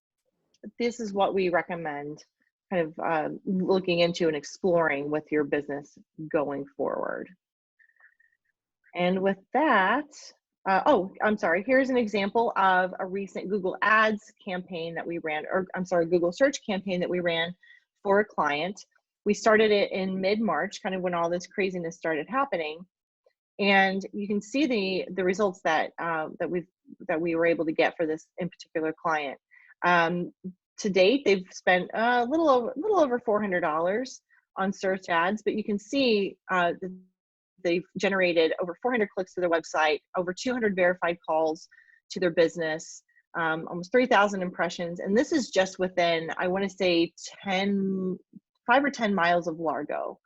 this is what we recommend kind of looking into and exploring with your business going forward. And with that, oh, I'm sorry, here's an example of a recent Google Ads campaign that we ran, or I'm sorry, Google search campaign that we ran for a client. We started it in mid-March, kind of when all this craziness started happening. And you can see the results that that we were able to get for this in particular client. To date, they've spent a little over $400 on search ads, but you can see they've generated over 400 clicks to their website, over 200 verified calls to their business, almost 3,000 impressions, and this is just within, I want to say, 5 or 10 miles of Largo.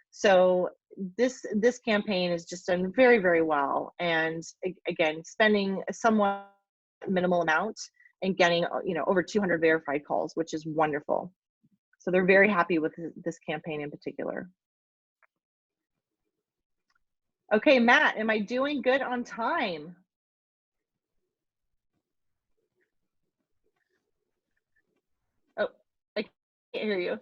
So this campaign is just done very, very well, and again, spending a somewhat minimal amount and getting, you know, over 200 verified calls, which is wonderful. So they're very happy with this campaign in particular. Okay, Matt, am I doing good on time? Oh, I can't hear you.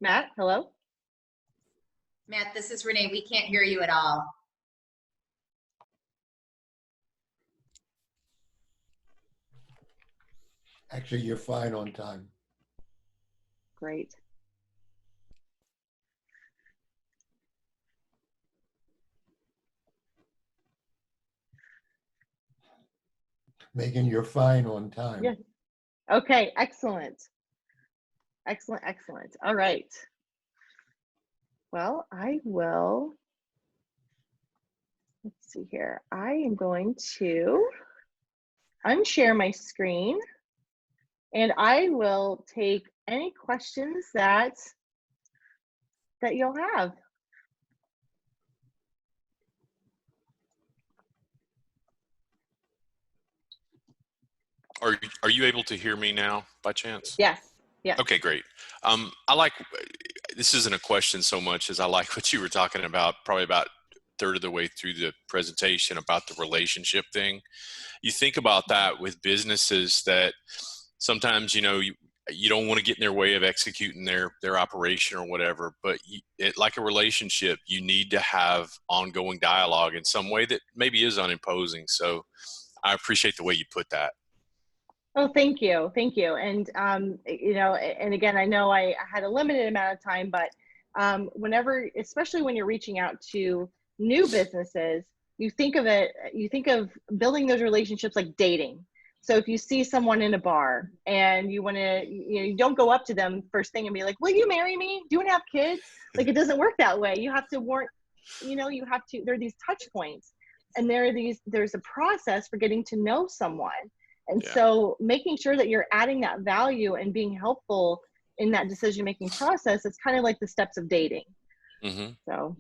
Matt, hello? Matt, this is Renee. We can't hear you at all. Actually, you're fine on time. Great. Megan, you're fine on time. Yes. Okay, excellent. Excellent, excellent. All right. Well, I will, let's see here. I am going to unshare my screen, and I will take any questions that you'll have. Are you able to hear me now by chance? Yes. Yeah. Okay, great. I like, this isn't a question so much as I like what you were talking about, probably about a third of the way through the presentation, about the relationship thing. You think about that with businesses that sometimes, you know, you don't want to get in their way of executing their operation or whatever, but like a relationship, you need to have ongoing dialogue in some way that maybe is unimposing. So I appreciate the way you put that. Oh, thank you. Thank you. And, you know, and again, I know I had a limited amount of time, but whenever, especially when you're reaching out to new businesses, you think of building those relationships like dating. So if you see someone in a bar and you want to, you know, you don't go up to them first thing and be like, will you marry me? Do you want to have kids? Like, it doesn't work that way. You have to you know, you have to, there are these touch points, and there's a process for getting to know someone. And so making sure that you're adding that value and being helpful in that decision-making process, it's kind of like the steps of dating. Mm-hmm. So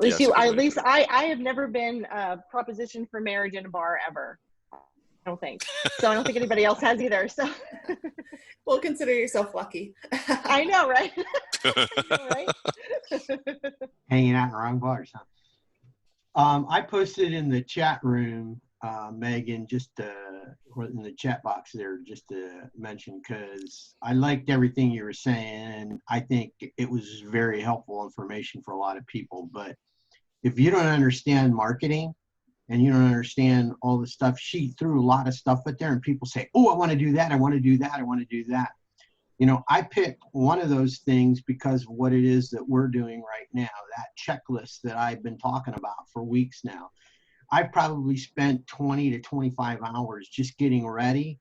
at least I have never been propositioned for marriage in a bar ever. don't think. So I don't think anybody else has either. So well, consider yourself lucky. I know, right? I know, right? Hanging out in the wrong bar or something. I posted in the chat room, Megan, or in the chat box there, just to mention, because I liked everything you were saying, and I think it was very helpful information for a lot of people. But if you don't understand marketing and you don't understand all the stuff, she threw a lot of stuff out there, and people say, oh, I want to do that, I want to do that, I want to do that. You know, I picked one of those things because of what it is that we're doing right now, that checklist that I've been talking about for weeks now. I've probably spent 20 to 25 hours just getting ready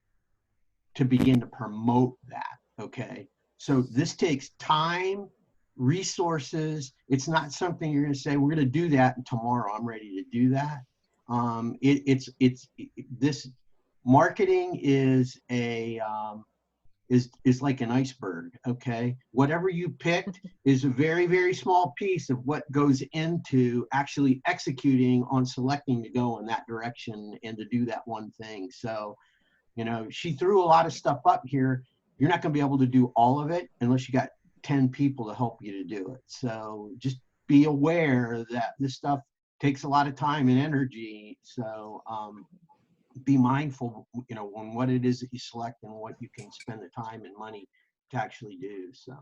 to begin to promote that, okay? So this takes time, resources. It's not something you're gonna say, we're gonna do that and tomorrow I'm ready to do that. This marketing is is like an iceberg, okay? Whatever you picked is a very, very small piece of what goes into actually executing on selecting to go in that direction and to do that one thing. So, you know, she threw a lot of stuff up here. You're not gonna be able to do all of it unless you got 10 people to help you to do it. So just be aware that this stuff takes a lot of time and energy. So, be mindful, you know, on what it is that you select and what you can spend the time and money to actually do. So,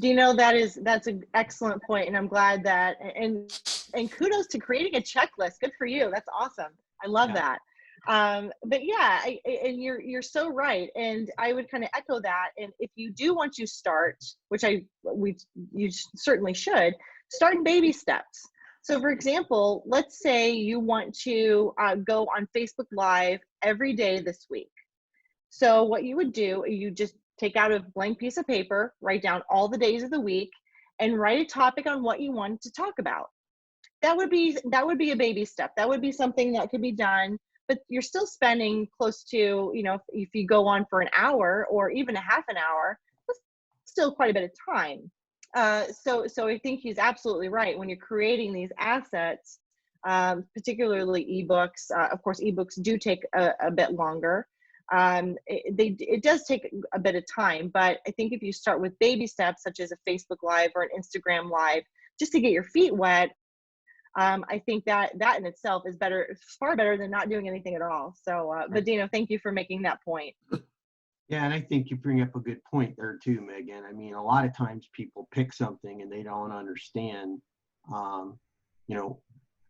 do you know, that's an excellent point, and I'm glad that, and kudos to creating a checklist. Good for you. That's awesome. I love that. But yeah, and you're so right, and I would kind of echo that. And if you do want to start, which you certainly should, start in baby steps. So for example, let's say you want to go on Facebook Live every day this week. So what you would do, you just take out a blank piece of paper, write down all the days of the week, and write a topic on what you want to talk about. That would be a baby step. That would be something that could be done, but you're still spending close to, you know, if you go on for an hour or even a half an hour, that's still quite a bit of time. So I think he's absolutely right. When you're creating these assets, particularly ebooks, of course, ebooks do take a bit longer. It does take a bit of time, but I think if you start with baby steps, such as a Facebook Live or an Instagram Live, just to get your feet wet, I think that in itself is better, far better than not doing anything at all. So, but Dino, thank you for making that point. yeah, and I think you bring up a good point there too, Megan. I mean, a lot of times people pick something and they don't understand, you know,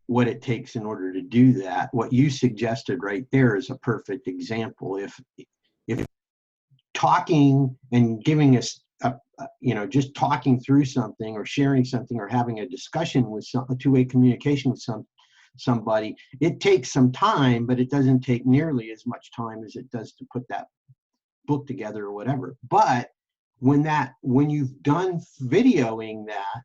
what it takes in order to do that. What you suggested right there is a perfect example. If talking and giving us, you know, just talking through something or sharing something or having a discussion with a two-way communication with somebody, it takes some time, but it doesn't take nearly as much time as it does to put that book together or whatever. But when you've done videoing that,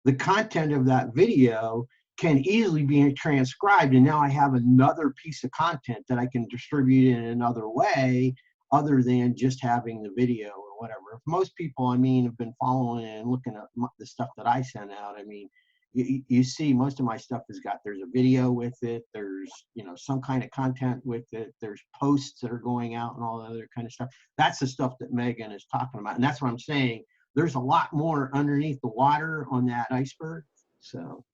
the content of that video can easily be transcribed, and now I have another piece of content that I can distribute in another way other than just having the video or whatever. If most people, I mean, have been following and looking at the stuff that I send out, I mean, you see most of my stuff there's a video with it, there's, you know, some kind of content with it, there's posts that are going out and all the other kind of stuff. That's the stuff that Megan is talking about, and that's what I'm saying. There's a lot more underneath the water on that iceberg. So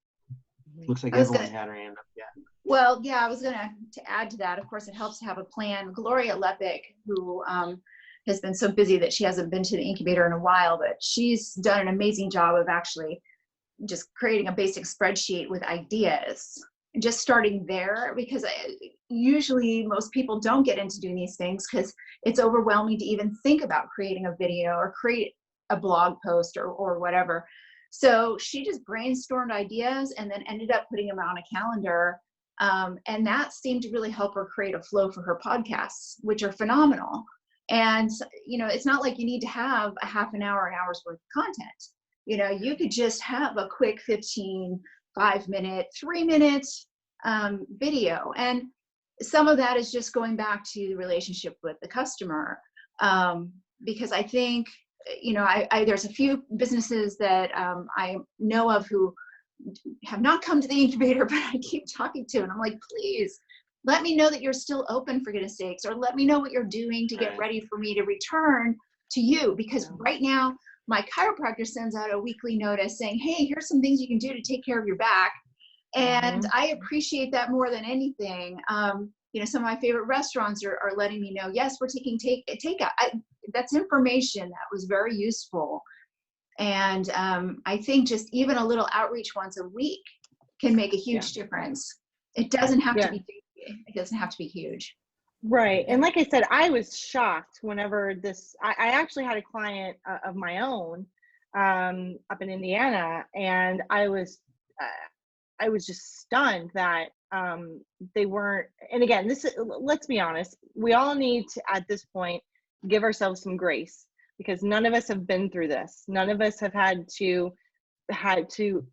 looks like everyone had her hand up. Yeah. Well, yeah, I was going to add to that. Of course, it helps to have a plan. Gloria Lepic, who has been so busy that she hasn't been to the incubator in a while, but she's done an amazing job of actually just creating a basic spreadsheet with ideas. Just starting there, because usually most people don't get into doing these things because it's overwhelming to even think about creating a video or create a blog post or whatever. So she just brainstormed ideas and then ended up putting them on a calendar. And that seemed to really help her create a flow for her podcasts, which are phenomenal. And, you know, it's not like you need to have a half an hour, an hour's worth of content. You know, you could just have a quick 15, 5-minute, 3-minute video. And some of that is just going back to the relationship with the customer. Because I think, you know, there's a few businesses that I know of who have not come to the incubator, but I keep talking to, and I'm like, please, let me know that you're still open, for goodness sakes, or let me know what you're doing to get Right. ready for me to return to you. Because right now, my chiropractor sends out a weekly notice saying, hey, here's some things you can do to take care of your back. And I appreciate that more than anything. You know, some of my favorite restaurants are letting me know, yes, we're taking takeout. That's information that was very useful. And I think just even a little outreach once a week can make a huge difference. It doesn't have to be big. It doesn't have to be huge. Right. And like I said, I was shocked whenever I actually had a client of my own up in Indiana, and I was just stunned that they weren't. And again, let's be honest, we all need to, at this point, give ourselves some grace, because none of us have been through this. None of us have had to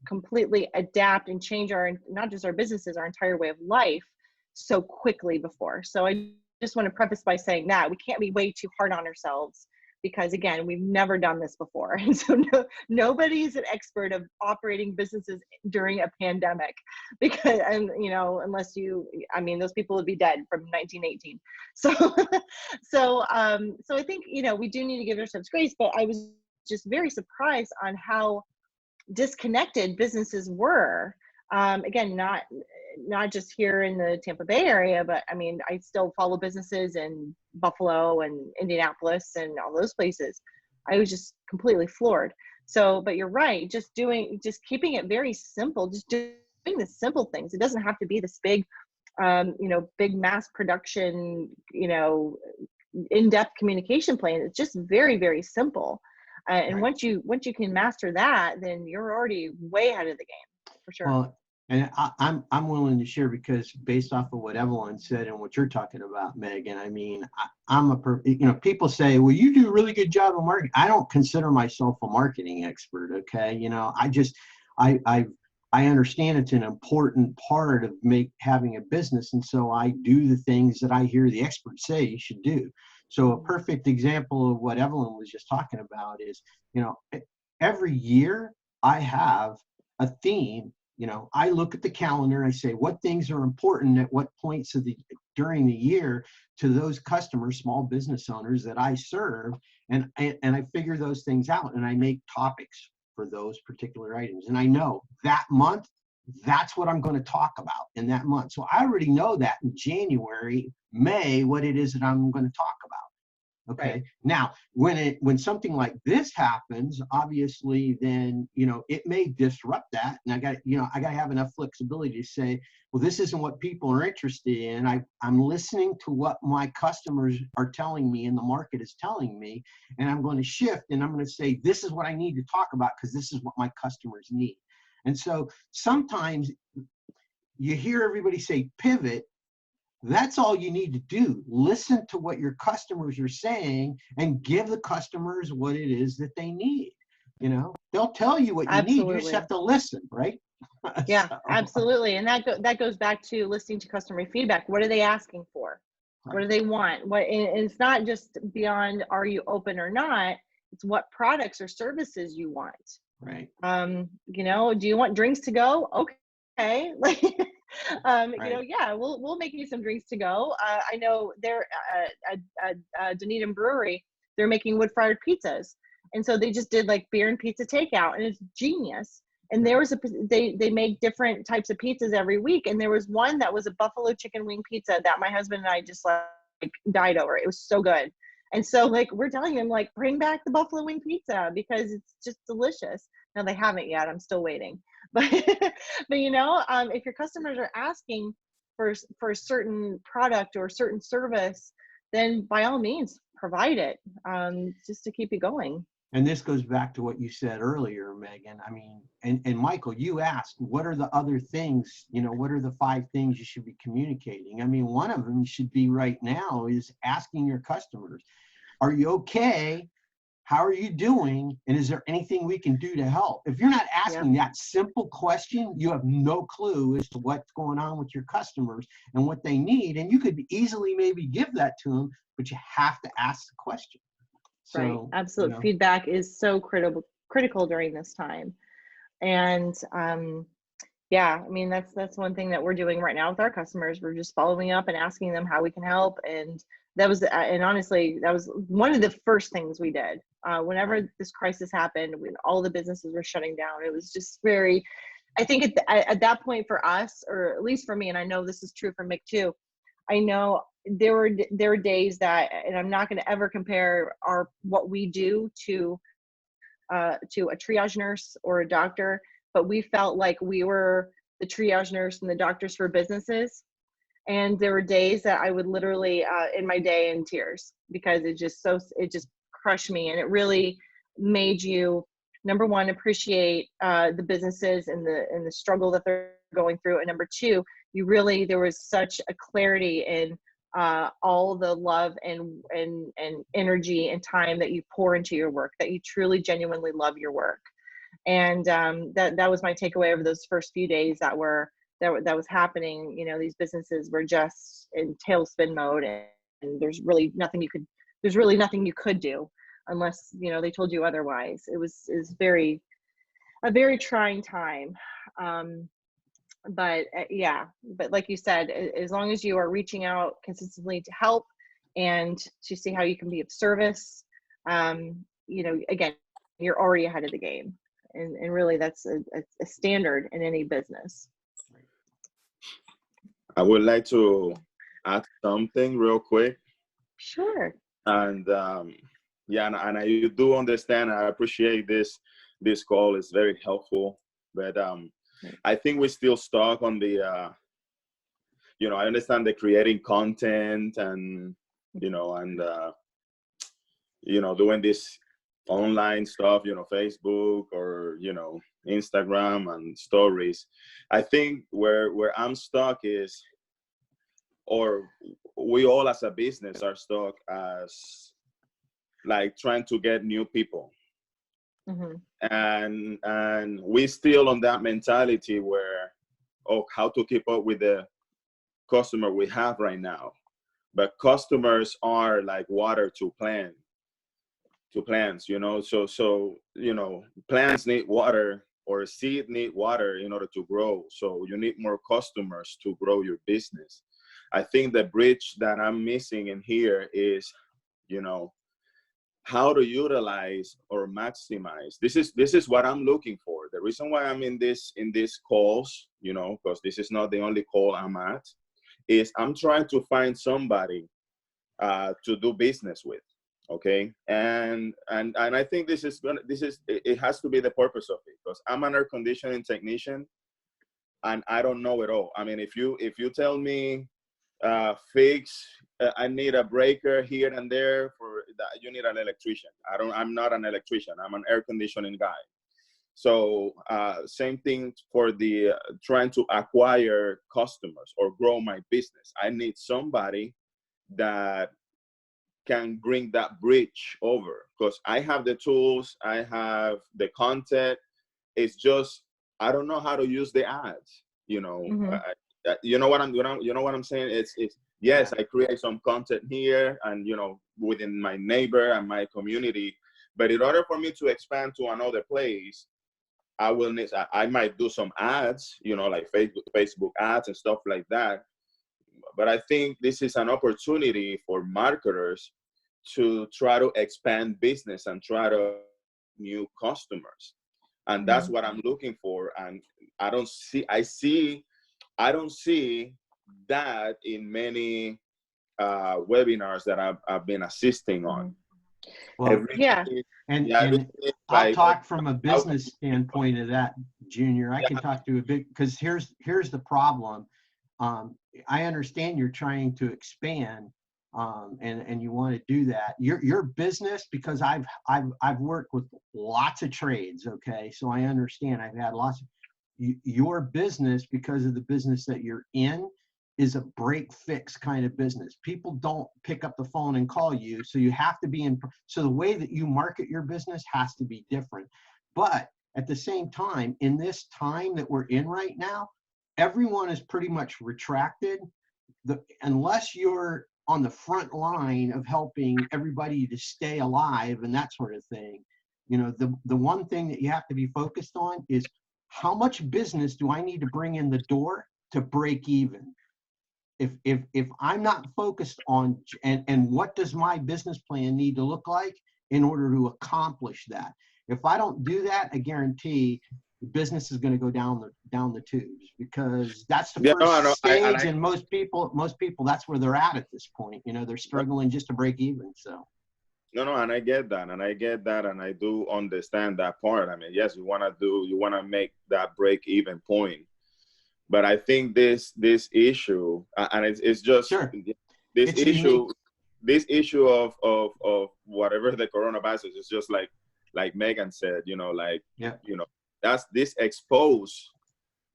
completely adapt and change not just our businesses, our entire way of life so quickly before. So I just want to preface by saying that we can't be way too hard on ourselves, because again, we've never done this before. And so nobody's an expert of operating businesses during a pandemic, because, and you know, unless those people would be dead from 1918. So I think, you know, we do need to give ourselves grace, but I was just very surprised on how disconnected businesses were. Again, not just here in the Tampa Bay area, but I mean, I still follow businesses in Buffalo and Indianapolis and all those places. I was just completely floored. So, but you're right, just keeping it very simple, just doing the simple things. It doesn't have to be this big, big mass production, in-depth communication plan. It's just very, very simple. And once you can master that, then you're already way ahead of the game, for sure. Well, and I'm willing to share, because based off of what Evelyn said and what you're talking about, Megan, I mean, people say, well, you do a really good job of marketing. I don't consider myself a marketing expert. Okay. You know, I understand it's an important part of having a business. And so I do the things that I hear the experts say you should do. So a perfect example of what Evelyn was just talking about is, you know, every year I have a theme. You know, I look at the calendar and I say what things are important at what points during the year to those customers, small business owners that I serve, and I figure those things out, and I make topics for those particular items. And I know that month, that's what I'm going to talk about in that month. So I already know that in January, May, what it is that I'm going to talk about. Okay. Right. Now, when something like this happens, obviously, then, you know, it may disrupt that. And I got to have enough flexibility to say, well, this isn't what people are interested in. I'm listening to what my customers are telling me and the market is telling me, and I'm going to shift, and I'm going to say, this is what I need to talk about because this is what my customers need. And so sometimes you hear everybody say pivot. That's all you need to do. Listen to what your customers are saying and give the customers what it is that they need. You know, they'll tell you what you need. You just have to listen, right? Yeah, absolutely. And that goes back to listening to customer feedback. What are they asking for? Right. What do they want? And it's not just beyond are you open or not. It's what products or services you want. Right. You know, do you want drinks to go? Okay. Like, right. You know, yeah, we'll make you some drinks to go. I know they're at Dunedin Brewery, they're making wood-fired pizzas. And so they just did like beer and pizza takeout, and it's genius. And there was they make different types of pizzas every week. And there was one that was a buffalo chicken wing pizza that my husband and I just like died over. It was so good. And so like, we're telling them like, bring back the buffalo wing pizza because it's just delicious. Now they haven't yet. I'm still waiting. But you know, if your customers are asking for a certain product or a certain service, then by all means provide it, just to keep you going. And this goes back to what you said earlier, Megan. I mean, and Michael, you asked, what are the other things, you know, what are the 5 things you should be communicating? I mean, one of them should be right now is asking your customers, are you okay? How are you doing? And is there anything we can do to help? If you're not asking that simple question, you have no clue as to what's going on with your customers and what they need. And you could easily maybe give that to them, but you have to ask the question. So, right. Absolute feedback is so critical during this time. And Yeah, I mean, that's one thing that we're doing right now with our customers. We're just following up and asking them how we can help. And that was, and honestly, that was one of the first things we did. Whenever this crisis happened, when all the businesses were shutting down, it was just very, I think at that point for us, or at least for me, and I know this is true for Mick too, I know there were days that, and I'm not going to ever compare what we do to a triage nurse or a doctor, but we felt like we were the triage nurse and the doctors for businesses. And there were days that I would literally end my day in tears because it just crushed me, and it really made you, number one, appreciate the businesses and the struggle that they're going through, and number two, there was such a clarity in all the love and energy and time that you pour into your work, that you truly genuinely love your work. And that was my takeaway over those first few days that was happening. You know, these businesses were just in tailspin mode, and there's really nothing you could do unless, you know, they told you otherwise. It was a very trying time. But like you said, as long as you are reaching out consistently to help and to see how you can be of service, you know, again, you're already ahead of the game. And really that's a standard in any business. I would like to add something real quick. Sure. And and I do understand, I appreciate this call. It's very helpful, but I think we're still stuck on the, you know, I understand the creating content and, you know, and, you know, doing this online stuff, you know, Facebook or, you know, Instagram and stories. I think where I'm stuck is, or we all as a business are stuck as like trying to get new people. Mm-hmm. And we still on that mentality where, how to keep up with the customer we have right now. But customers are like water to plants, you know. So you know, plants need water, or seed need water in order to grow. So you need more customers to grow your business. I think the bridge that I'm missing in here is, you know, how to utilize or maximize. This is what I'm looking for. The reason why I'm in these calls, you know, because this is not the only call I'm at, is I'm trying to find somebody to do business with. Okay, and I think it has to be the purpose of it, because I'm an air conditioning technician and I don't know it all. I mean, if you tell me I need a breaker here and there for that, you need an electrician. I'm not an electrician. I'm an air conditioning guy. So same thing for the trying to acquire customers or grow my business. I need somebody that can bring that bridge over, because I have the tools, I have the content. It's just I don't know how to use the ads. You know, mm-hmm. You know what I'm saying? It's yes, I create some content here and, you know, within my neighbor and my community, but in order for me to expand to another place, I might do some ads, you know, like Facebook ads and stuff like that. But I think this is an opportunity for marketers to try to expand business and try to new customers. And that's what I'm looking for. And I don't see that in many webinars that I've been assisting on. Well, I'll talk from a business standpoint of that, Junior. I can talk to a big, because here's the problem. I understand you're trying to expand, and you want to do that. Your business, because I've worked with lots of trades. Okay, so I understand. I've had lots of your business, because of the business that you're in, is a break fix kind of business. People don't pick up the phone and call you, so you have to be so the way that you market your business has to be different. But at the same time, in this time that we're in right now, everyone is pretty much retracted. Unless you're on the front line of helping everybody to stay alive and that sort of thing, you know, the one thing that you have to be focused on is how much business do I need to bring in the door to break even? If I'm not focused on, and what does my business plan need to look like in order to accomplish that? If I don't do that, I guarantee the business is going to go down the tubes, because that's the first stage, and most people, that's where they're at this point. You know, they're struggling just to break even. So. No, and I get that, and I do understand that part. I mean, yes, you want to make that break even point, but I think this issue, and it's just this issue of whatever the coronavirus is just like Megan said, you know, that's this expose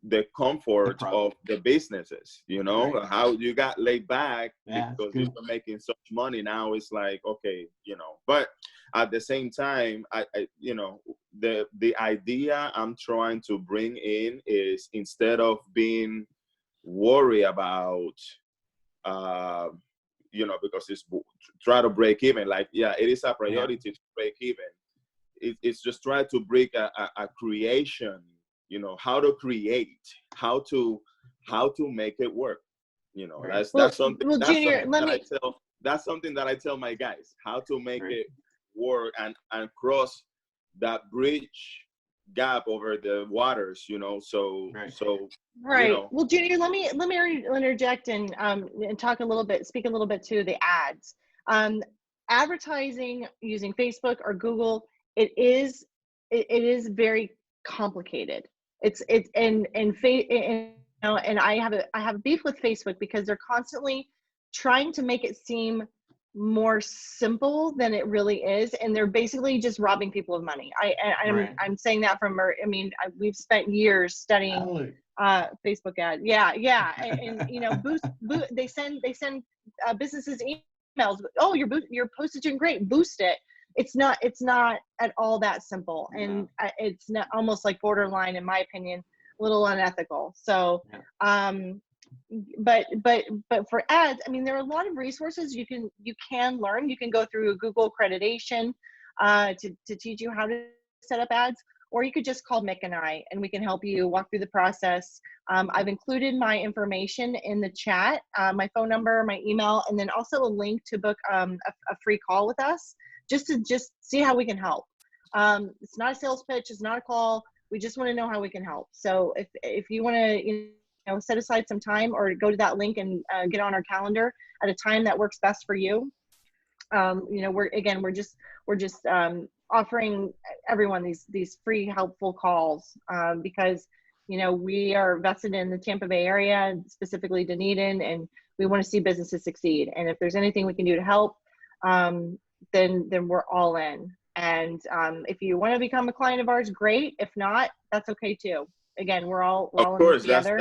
the comfort of the businesses, you know, how you got laid back because you were making such money. Now it's like, okay, you know, but at the same time, I you know, the idea I'm trying to bring in is, instead of being worried about, you know, because it's try to break even, like, yeah, it is a priority to break even. It's just try to break a creation, you know, how to create, how to make it work. You know, that's something that I tell my guys, how to make it work and cross that bridge gap over the waters, you know. So right. You know. Well, Junior, let me interject and talk a little bit, speak a little bit to the ads. Advertising using Facebook or Google, it is very complicated. And I have a beef with Facebook because they're constantly trying to make it seem more simple than it really is, and they're basically just robbing people of money. I'm saying that from, I mean, we've spent years studying Facebook ads. Yeah, and you know, they send businesses emails. Oh, your post is doing great. Boost it. It's not at all that simple, and it's not, almost like borderline, in my opinion, a little unethical. So but for ads, I mean, there are a lot of resources you can learn. You can go through Google accreditation to teach you how to set up ads, or you could just call Mick and I, and we can help you walk through the process. I've included my information in the chat, my phone number, my email, and then also a link to book a free call with us, just to see how we can help. It's not a sales pitch, it's not a call. We just want to know how we can help. So if you want to, you know, set aside some time, or go to that link and get on our calendar at a time that works best for you. You know, we're just offering everyone these free helpful calls because, you know, we are vested in the Tampa Bay area, specifically Dunedin, and we want to see businesses succeed. And if there's anything we can do to help, then we're all in. And if you want to become a client of ours, great. If not, that's okay too. Again, we're all of course, in together.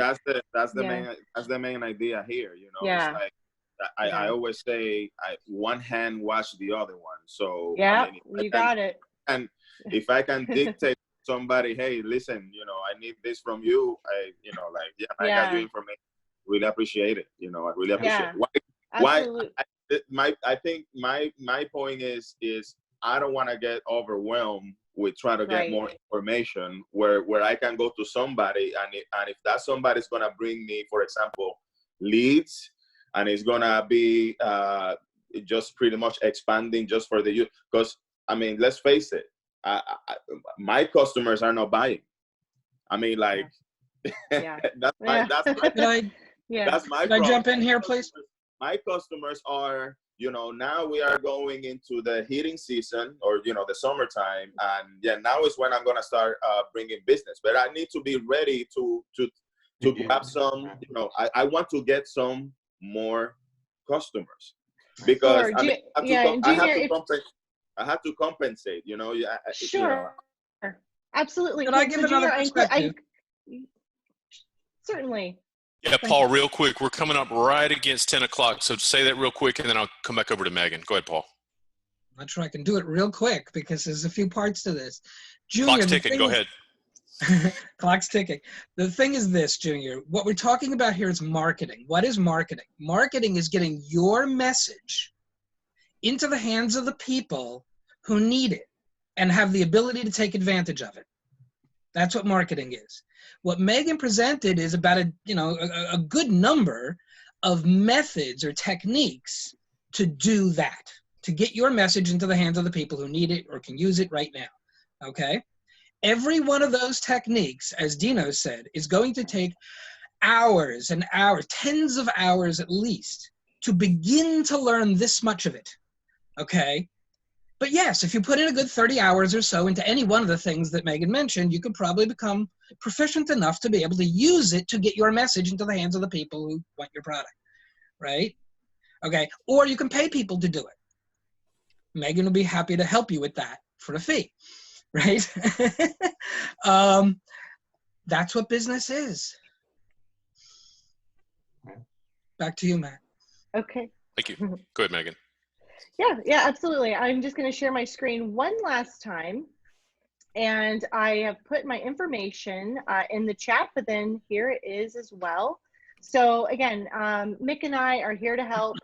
That's the main idea here. You know, it's like I always say, one hand wash the other one. So yeah, I mean, you got it. And if I can dictate somebody, hey, listen, you know, I need this from you. I got your information. Really appreciate it. You know, I really appreciate it. I think my point is I don't want to get overwhelmed with trying to get more information where I can go to somebody, and if that somebody's going to bring me, for example, leads, and it's going to be just pretty much expanding just for the youth. Because, I mean, let's face it, my customers are not buying. I mean, like, that's my Can I jump in here, please? My customers are, you know, now we are going into the heating season, or, you know, the summertime, and now is when I'm going to start bringing business. But I need to be ready to grab some, you know, I want to get some more customers, because I have to compensate, you know. Sure. You know. Absolutely. Can I give another perspective? Certainly. Yeah, Paul, real quick, we're coming up right against 10 o'clock, so say that real quick, and then I'll come back over to Megan. Go ahead, Paul. I'm not sure I can do it real quick because there's a few parts to this. Junior, clock's ticking. Go ahead. Clock's ticking. The thing is this, Junior. What we're talking about here is marketing. What is marketing? Marketing is getting your message into the hands of the people who need it and have the ability to take advantage of it. That's what marketing is. What Megan presented is about a good number of methods or techniques to do that, to get your message into the hands of the people who need it or can use it right now, okay? Every one of those techniques, as Dino said, is going to take hours and hours, tens of hours at least, to begin to learn this much of it, okay? But yes, if you put in a good 30 hours or so into any one of the things that Megan mentioned, you could probably become proficient enough to be able to use it to get your message into the hands of the people who want your product, right? Okay, or you can pay people to do it. Megan will be happy to help you with that for a fee, right? That's what business is. Back to you, Matt. Okay. Thank you. Go ahead, Megan. Yeah, absolutely. I'm just going to share my screen one last time. And I have put my information in the chat, but then here it is as well. So again, Mick and I are here to help.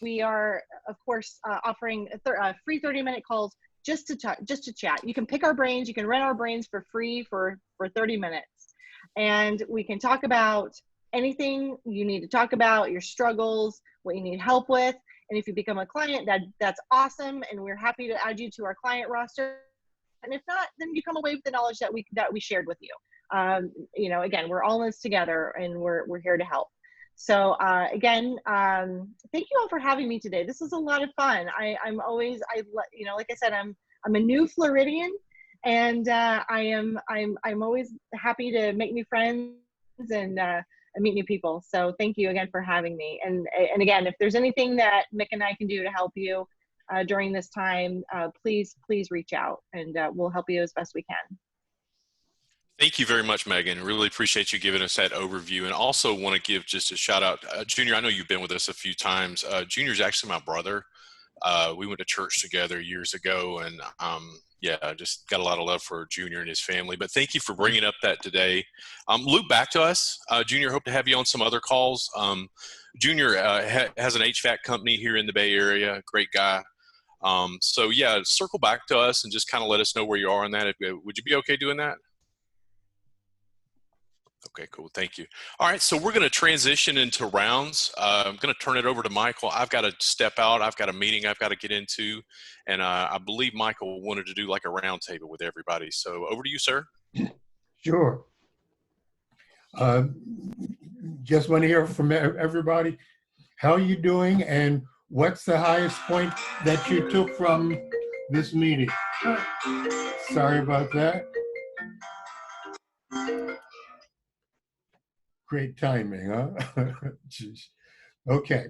We are, of course, offering free 30-minute calls just to chat. You can pick our brains. You can rent our brains for free for 30 minutes. And we can talk about anything you need to talk about, your struggles, what you need help with. And if you become a client, that's awesome. And we're happy to add you to our client roster. And if not, then you come away with the knowledge that we shared with you. You know, again, we're all in this together, and we're here to help. So again, thank you all for having me today. This is a lot of fun. I'm always, you know, like I said, I'm a new Floridian, and I'm always happy to make new friends and meet new people. So thank you again for having me. And again, if there's anything that Mick and I can do to help you during this time, please reach out, and we'll help you as best we can. Thank you very much, Megan. Really appreciate you giving us that overview, and also want to give just a shout out. Junior, I know you've been with us a few times. Junior's actually my brother. We went to church together years ago, and yeah, I just got a lot of love for Junior and his family. But thank you for bringing up that today. Loop back to us. Junior, hope to have you on some other calls. Junior has an HVAC company here in the Bay Area. Great guy. So yeah, circle back to us and just kind of let us know where you are on that. Would you be okay doing that? Okay, cool. Thank you. All right, so we're going to transition into rounds. I'm going to turn it over to Michael. I've got to step out. I've got a meeting I've got to get into, and I believe Michael wanted to do like a round table with everybody. So over to you, sir. Sure. Just want to hear from everybody. How are you doing, and what's the highest point that you took from this meeting? Sorry about that. Great timing, huh? Jeez. Okay.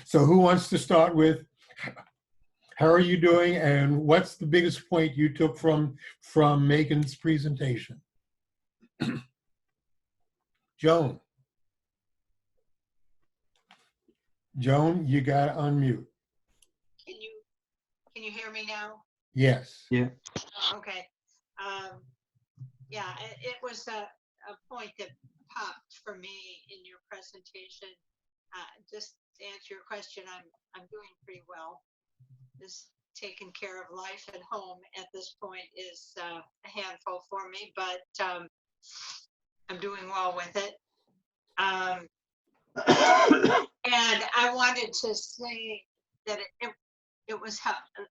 So who wants to start with how are you doing, and what's the biggest point you took from Megan's presentation? Joan. Joan, you got to unmute. Can you hear me now? Yes. Yeah. Okay. Yeah, it was a point that popped for me in your presentation. Just to answer your question, I'm doing pretty well. Just taking care of life at home at this point is a handful for me, but I'm doing well with it. And I wanted to say that it was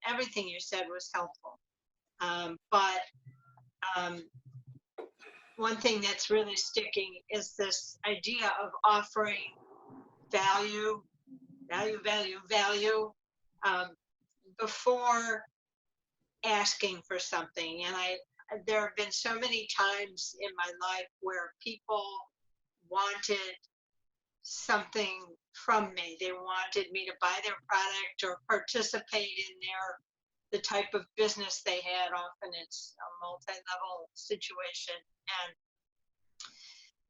everything you said was helpful. But one thing that's really sticking is this idea of offering value before asking for something. And there have been so many times in my life where people wanted something from me. They wanted me to buy their product or participate in the type of business they had. Often it's a multi-level situation,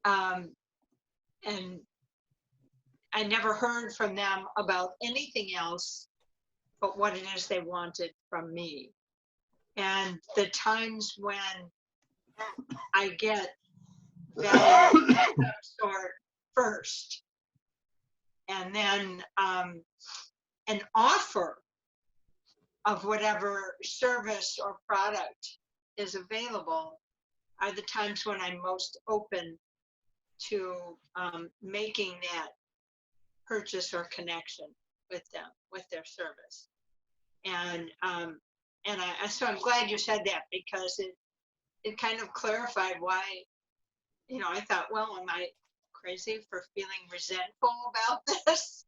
and I never heard from them about anything else but what it is they wanted from me. And the times when I get value of some sort first, and then an offer of whatever service or product is available are the times when I'm most open to making that purchase or connection with them, with their service. And so I'm glad you said that, because it kind of clarified why, you know, I thought, well, am I crazy for feeling resentful about this?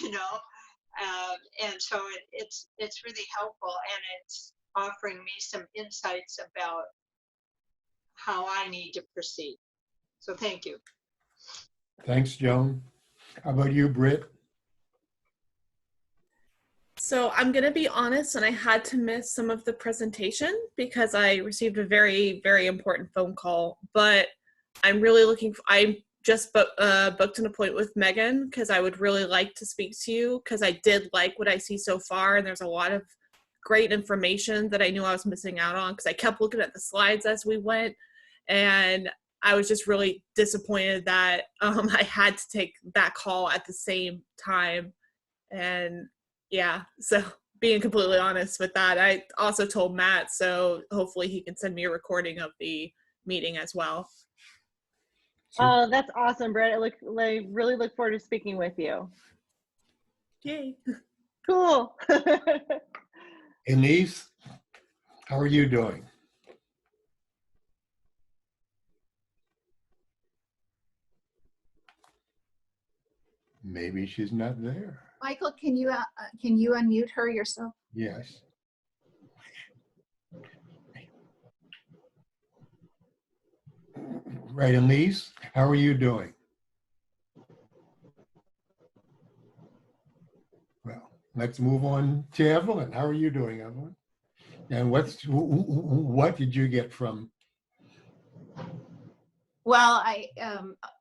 You know, and so it's really helpful, and it's offering me some insights about how I need to proceed. So thank you. Thanks, Joan. How about you, Britt? So I'm going to be honest, and I had to miss some of the presentation because I received a very, very important phone call. But I'm really I just booked an appointment with Megan because I would really like to speak to you, because I did like what I see so far, and there's a lot of great information that I knew I was missing out on because I kept looking at the slides as we went, and I was just really disappointed that I had to take that call at the same time. And yeah, so being completely honest with that, I also told Matt, so hopefully he can send me a recording of the meeting as well. Oh, that's awesome, Brett. I really look forward to speaking with you. Yay. Cool. Elise, how are you doing? Maybe she's not there. Michael, can you unmute her yourself? Yes. Right, Elise, how are you doing? Well, let's move on to Evelyn. How are you doing, Evelyn? And what did you get from? Well,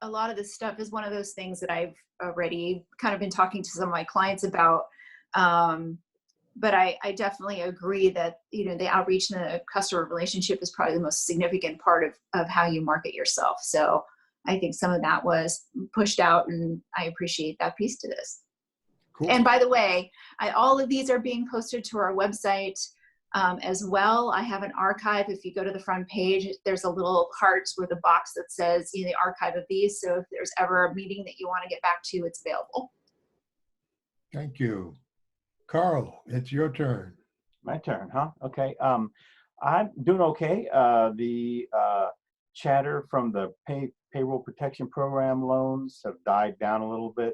a lot of this stuff is one of those things that I've already kind of been talking to some of my clients about. But I definitely agree that, you know, the outreach and the customer relationship is probably the most significant part of how you market yourself. So I think some of that was pushed out, and I appreciate that piece to this. Cool. And by the way, all of these are being posted to our website as well. I have an archive. If you go to the front page, there's a little heart with a box that says, you know, the archive of these. So if there's ever a meeting that you want to get back to, it's available. Thank you. Carl, it's your turn. My turn, huh? Okay. I'm doing okay. The chatter from the payroll protection program loans have died down a little bit.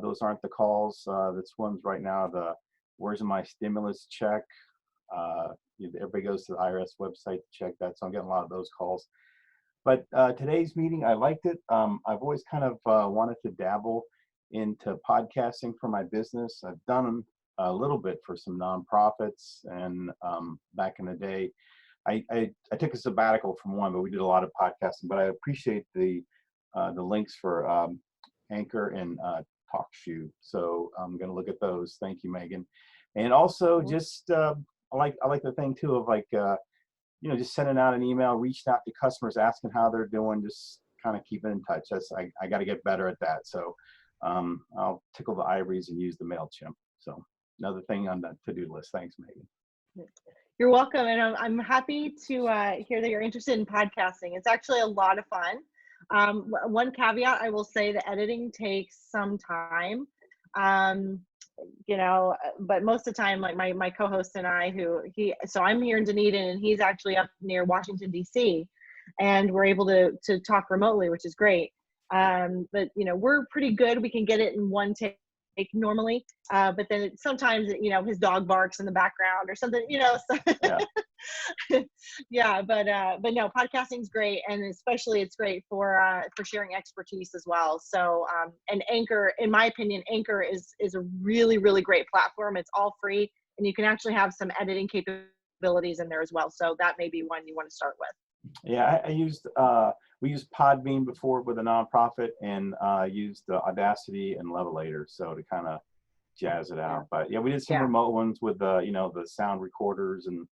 Those aren't the calls. This one's right now the where's my stimulus check? Everybody goes to the IRS website to check that. So I'm getting a lot of those calls. But today's meeting, I liked it. I've always kind of wanted to dabble into podcasting for my business. I've done a little bit for some nonprofits, and back in the day, I took a sabbatical from one, but we did a lot of podcasting. But I appreciate the links for Anchor and TalkShoe, so I'm going to look at those. Thank you, Megan. And also, just I like the thing too of like you know, just sending out an email, reaching out to customers, asking how they're doing, just kind of keeping in touch. That's I got to get better at that. So I'll tickle the ivories and use the MailChimp. So another thing on the to-do list. Thanks, Megan. You're welcome, and I'm happy to hear that you're interested in podcasting. It's actually a lot of fun. One caveat I will say, the editing takes some time. You know, but most of the time, like my co-host and I, so I'm here in Dunedin and he's actually up near Washington, DC, and we're able to talk remotely, which is great. But you know, we're pretty good. We can get it in one take normally, but then sometimes, you know, his dog barks in the background or something, you know. So yeah. Yeah, but no, podcasting's great, and especially it's great for sharing expertise as well. So and Anchor, in my opinion, Anchor is a really, really great platform. It's all free, and you can actually have some editing capabilities in there as well. So that may be one you want to start with. Yeah, we used Podbean before with a nonprofit, and used Audacity and Levelator, so to kind of jazz it out. But yeah, we did some remote ones with you know, the sound recorders, and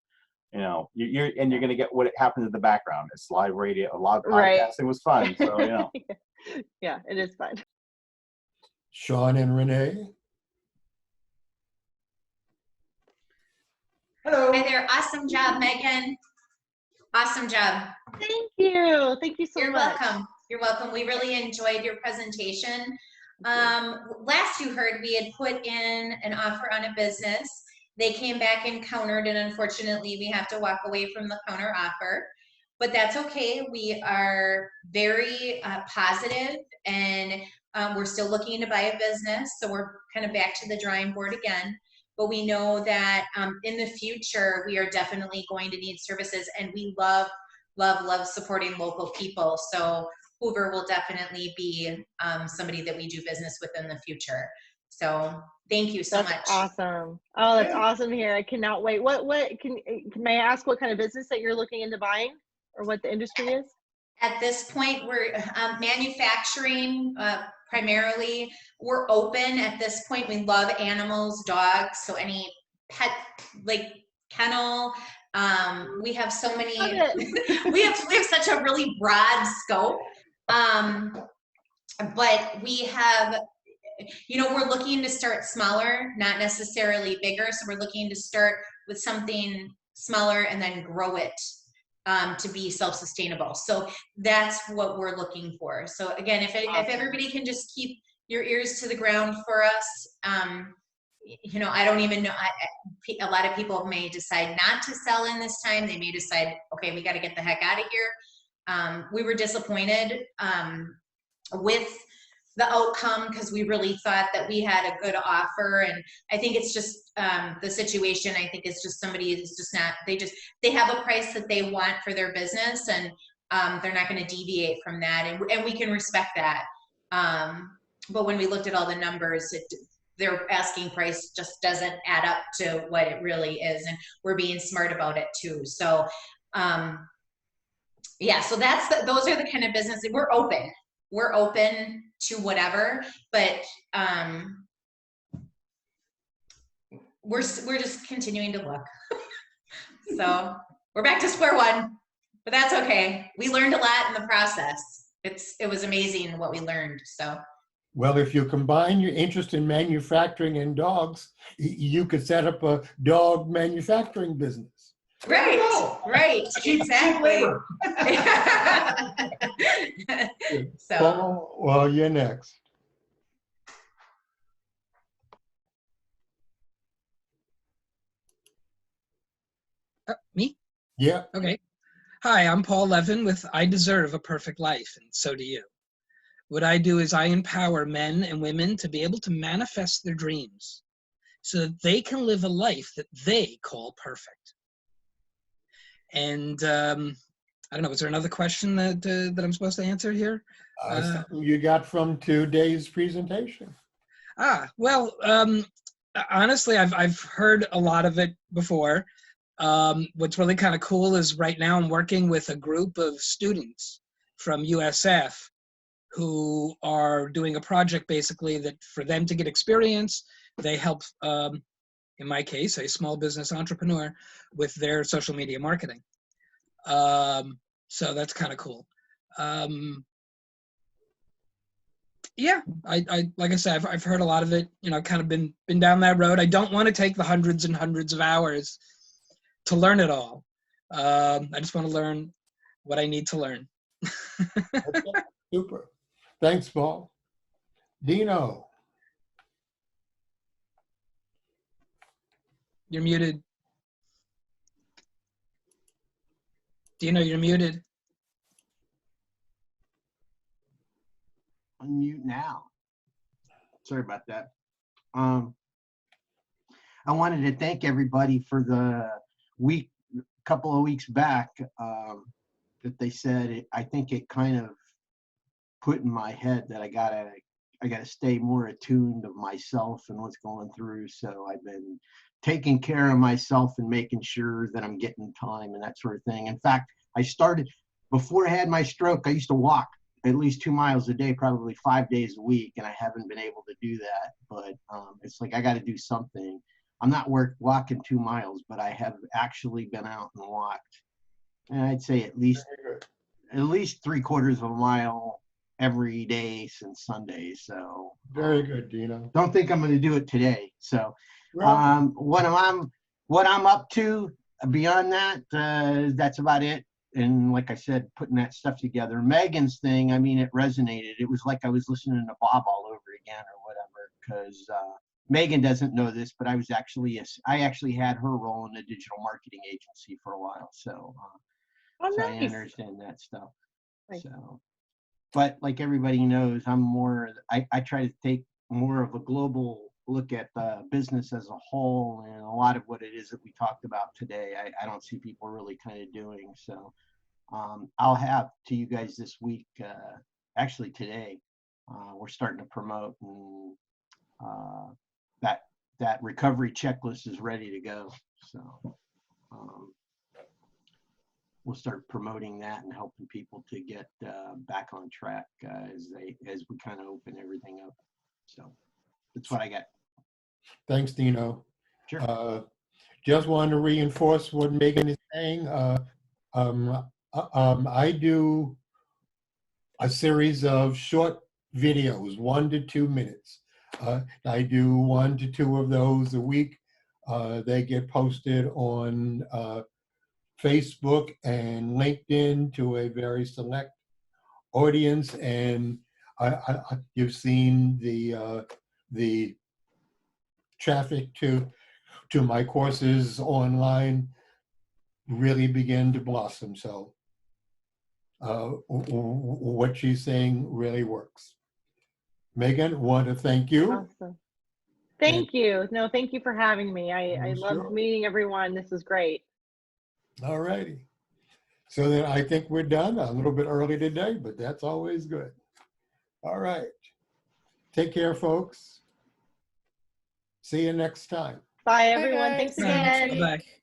you know, you're going to get what happens in the background. It's live radio. A lot of podcasting was fun, so you know. Yeah, it is fun. Sean and Renee. Hello. Hi there. Awesome job, Megan. Awesome job. Thank you. Thank you so You're much. welcome. You're welcome. We really enjoyed your presentation. Last you heard, we had put in an offer on a business. They came back and countered, and unfortunately, we have to walk away from the counter offer. But that's okay. We are very positive, and we're still looking to buy a business. So we're kind of back to the drawing board again. But we know that in the future, we are definitely going to need services, and we love supporting local people. So Hoover will definitely be somebody that we do business with in the future. So thank you so That's much. awesome. Oh, that's awesome here. I cannot wait. What may I ask what kind of business that you're looking into buying, or what the industry is? At this point, we're manufacturing primarily. We're open at this point. We love animals, dogs, so any pet, like kennel. We have so many, we have such a really broad scope. But we have, we're looking to start smaller, not necessarily bigger. So we're looking to start with something smaller and then grow it to be self-sustainable. So that's what we're looking for. So again, if everybody can just keep your ears to the ground for us, I don't even know. A lot of people may decide not to sell in this time. They may decide, okay, we got to get the heck out of here. We were disappointed with the outcome because we really thought that we had a good offer, and I think it's just the situation. I think it's just somebody is just not. They have a price that they want for their business, and they're not going to deviate from that, and we can respect that. But when we looked at all the numbers, their asking price just doesn't add up to what it really is, and we're being smart about it too. So yeah, so those are the kind of businesses. We're open to whatever, but we're just continuing to look. So we're back to square one, but that's okay. We learned a lot in the process. It was amazing what we learned. So. Well, if you combine your interest in manufacturing and dogs, you could set up a dog manufacturing business. Right, exactly. So, Paul, well, you're next. Me? Yeah. Okay. Hi, I'm Paul Levin with I Deserve a Perfect Life, and so do you. What I do is I empower men and women to be able to manifest their dreams so that they can live a life that they call perfect. And I don't know, was there another question that I'm supposed to answer here? Something you got from today's presentation. Well, honestly, I've heard a lot of it before. What's really kind of cool is right now I'm working with a group of students from USF who are doing a project basically that for them to get experience, they help, in my case, a small business entrepreneur with their social media marketing. So that's kind of cool. Yeah, I like I said, I've heard a lot of it, kind of been down that road. I don't want to take the hundreds and hundreds of hours to learn it all. I just want to learn what I need to learn. Okay, super. Thanks, Paul. Dino. You're muted. Dino, you're muted. Unmute now. Sorry about that. I wanted to thank everybody for the couple of weeks back that they said I think it kind of put in my head that I gotta stay more attuned of myself and what's going through. So I've been taking care of myself and making sure that I'm getting time and that sort of thing. In fact, I started before I had my stroke. I used to walk at least 2 miles a day, probably 5 days a week, and I haven't been able to do that. But it's like I got to do something. I'm not walking 2 miles, but I have actually been out and walked, and I'd say at least 3/4 of a mile every day since Sunday. So very good, Dino. Don't think I'm going to do it today. So what I'm up to beyond that, that's about it. and like I said, putting that stuff together. Megan's thing, I mean, it resonated. It was like I was listening to Bob all over again or whatever, because Megan doesn't know this, but I actually had her role in a digital marketing agency for a while. So, Oh, so I nice. understand that stuff. Nice. So, but like everybody knows, I try to take more of a global look at the business as a whole, and a lot of what it is that we talked about today, I don't see people really kind of doing. So I'll have to you guys this week, actually today, we're starting to promote, and that recovery checklist is ready to go. So we'll start promoting that and helping people to get back on track as we kind of open everything up. So that's what I got. Thanks, Dino. Sure. Just wanted to reinforce what Megan is saying. I do a series of short videos, 1 to 2 minutes. I do 1 to 2 of those a week. They get posted on Facebook and LinkedIn to a very select audience, and you've seen the traffic to my courses online really begin to blossom. So what she's saying really works. Megan, want to thank you. Awesome. Thank you. No, thank you for having me. I Sure. loved meeting everyone. This was great. All righty. So then I think we're done. A little bit early today, but that's always good. All right. Take care, folks. See you next time. Bye, Bye, everyone. guys. Thanks See you next again. week. Bye-bye.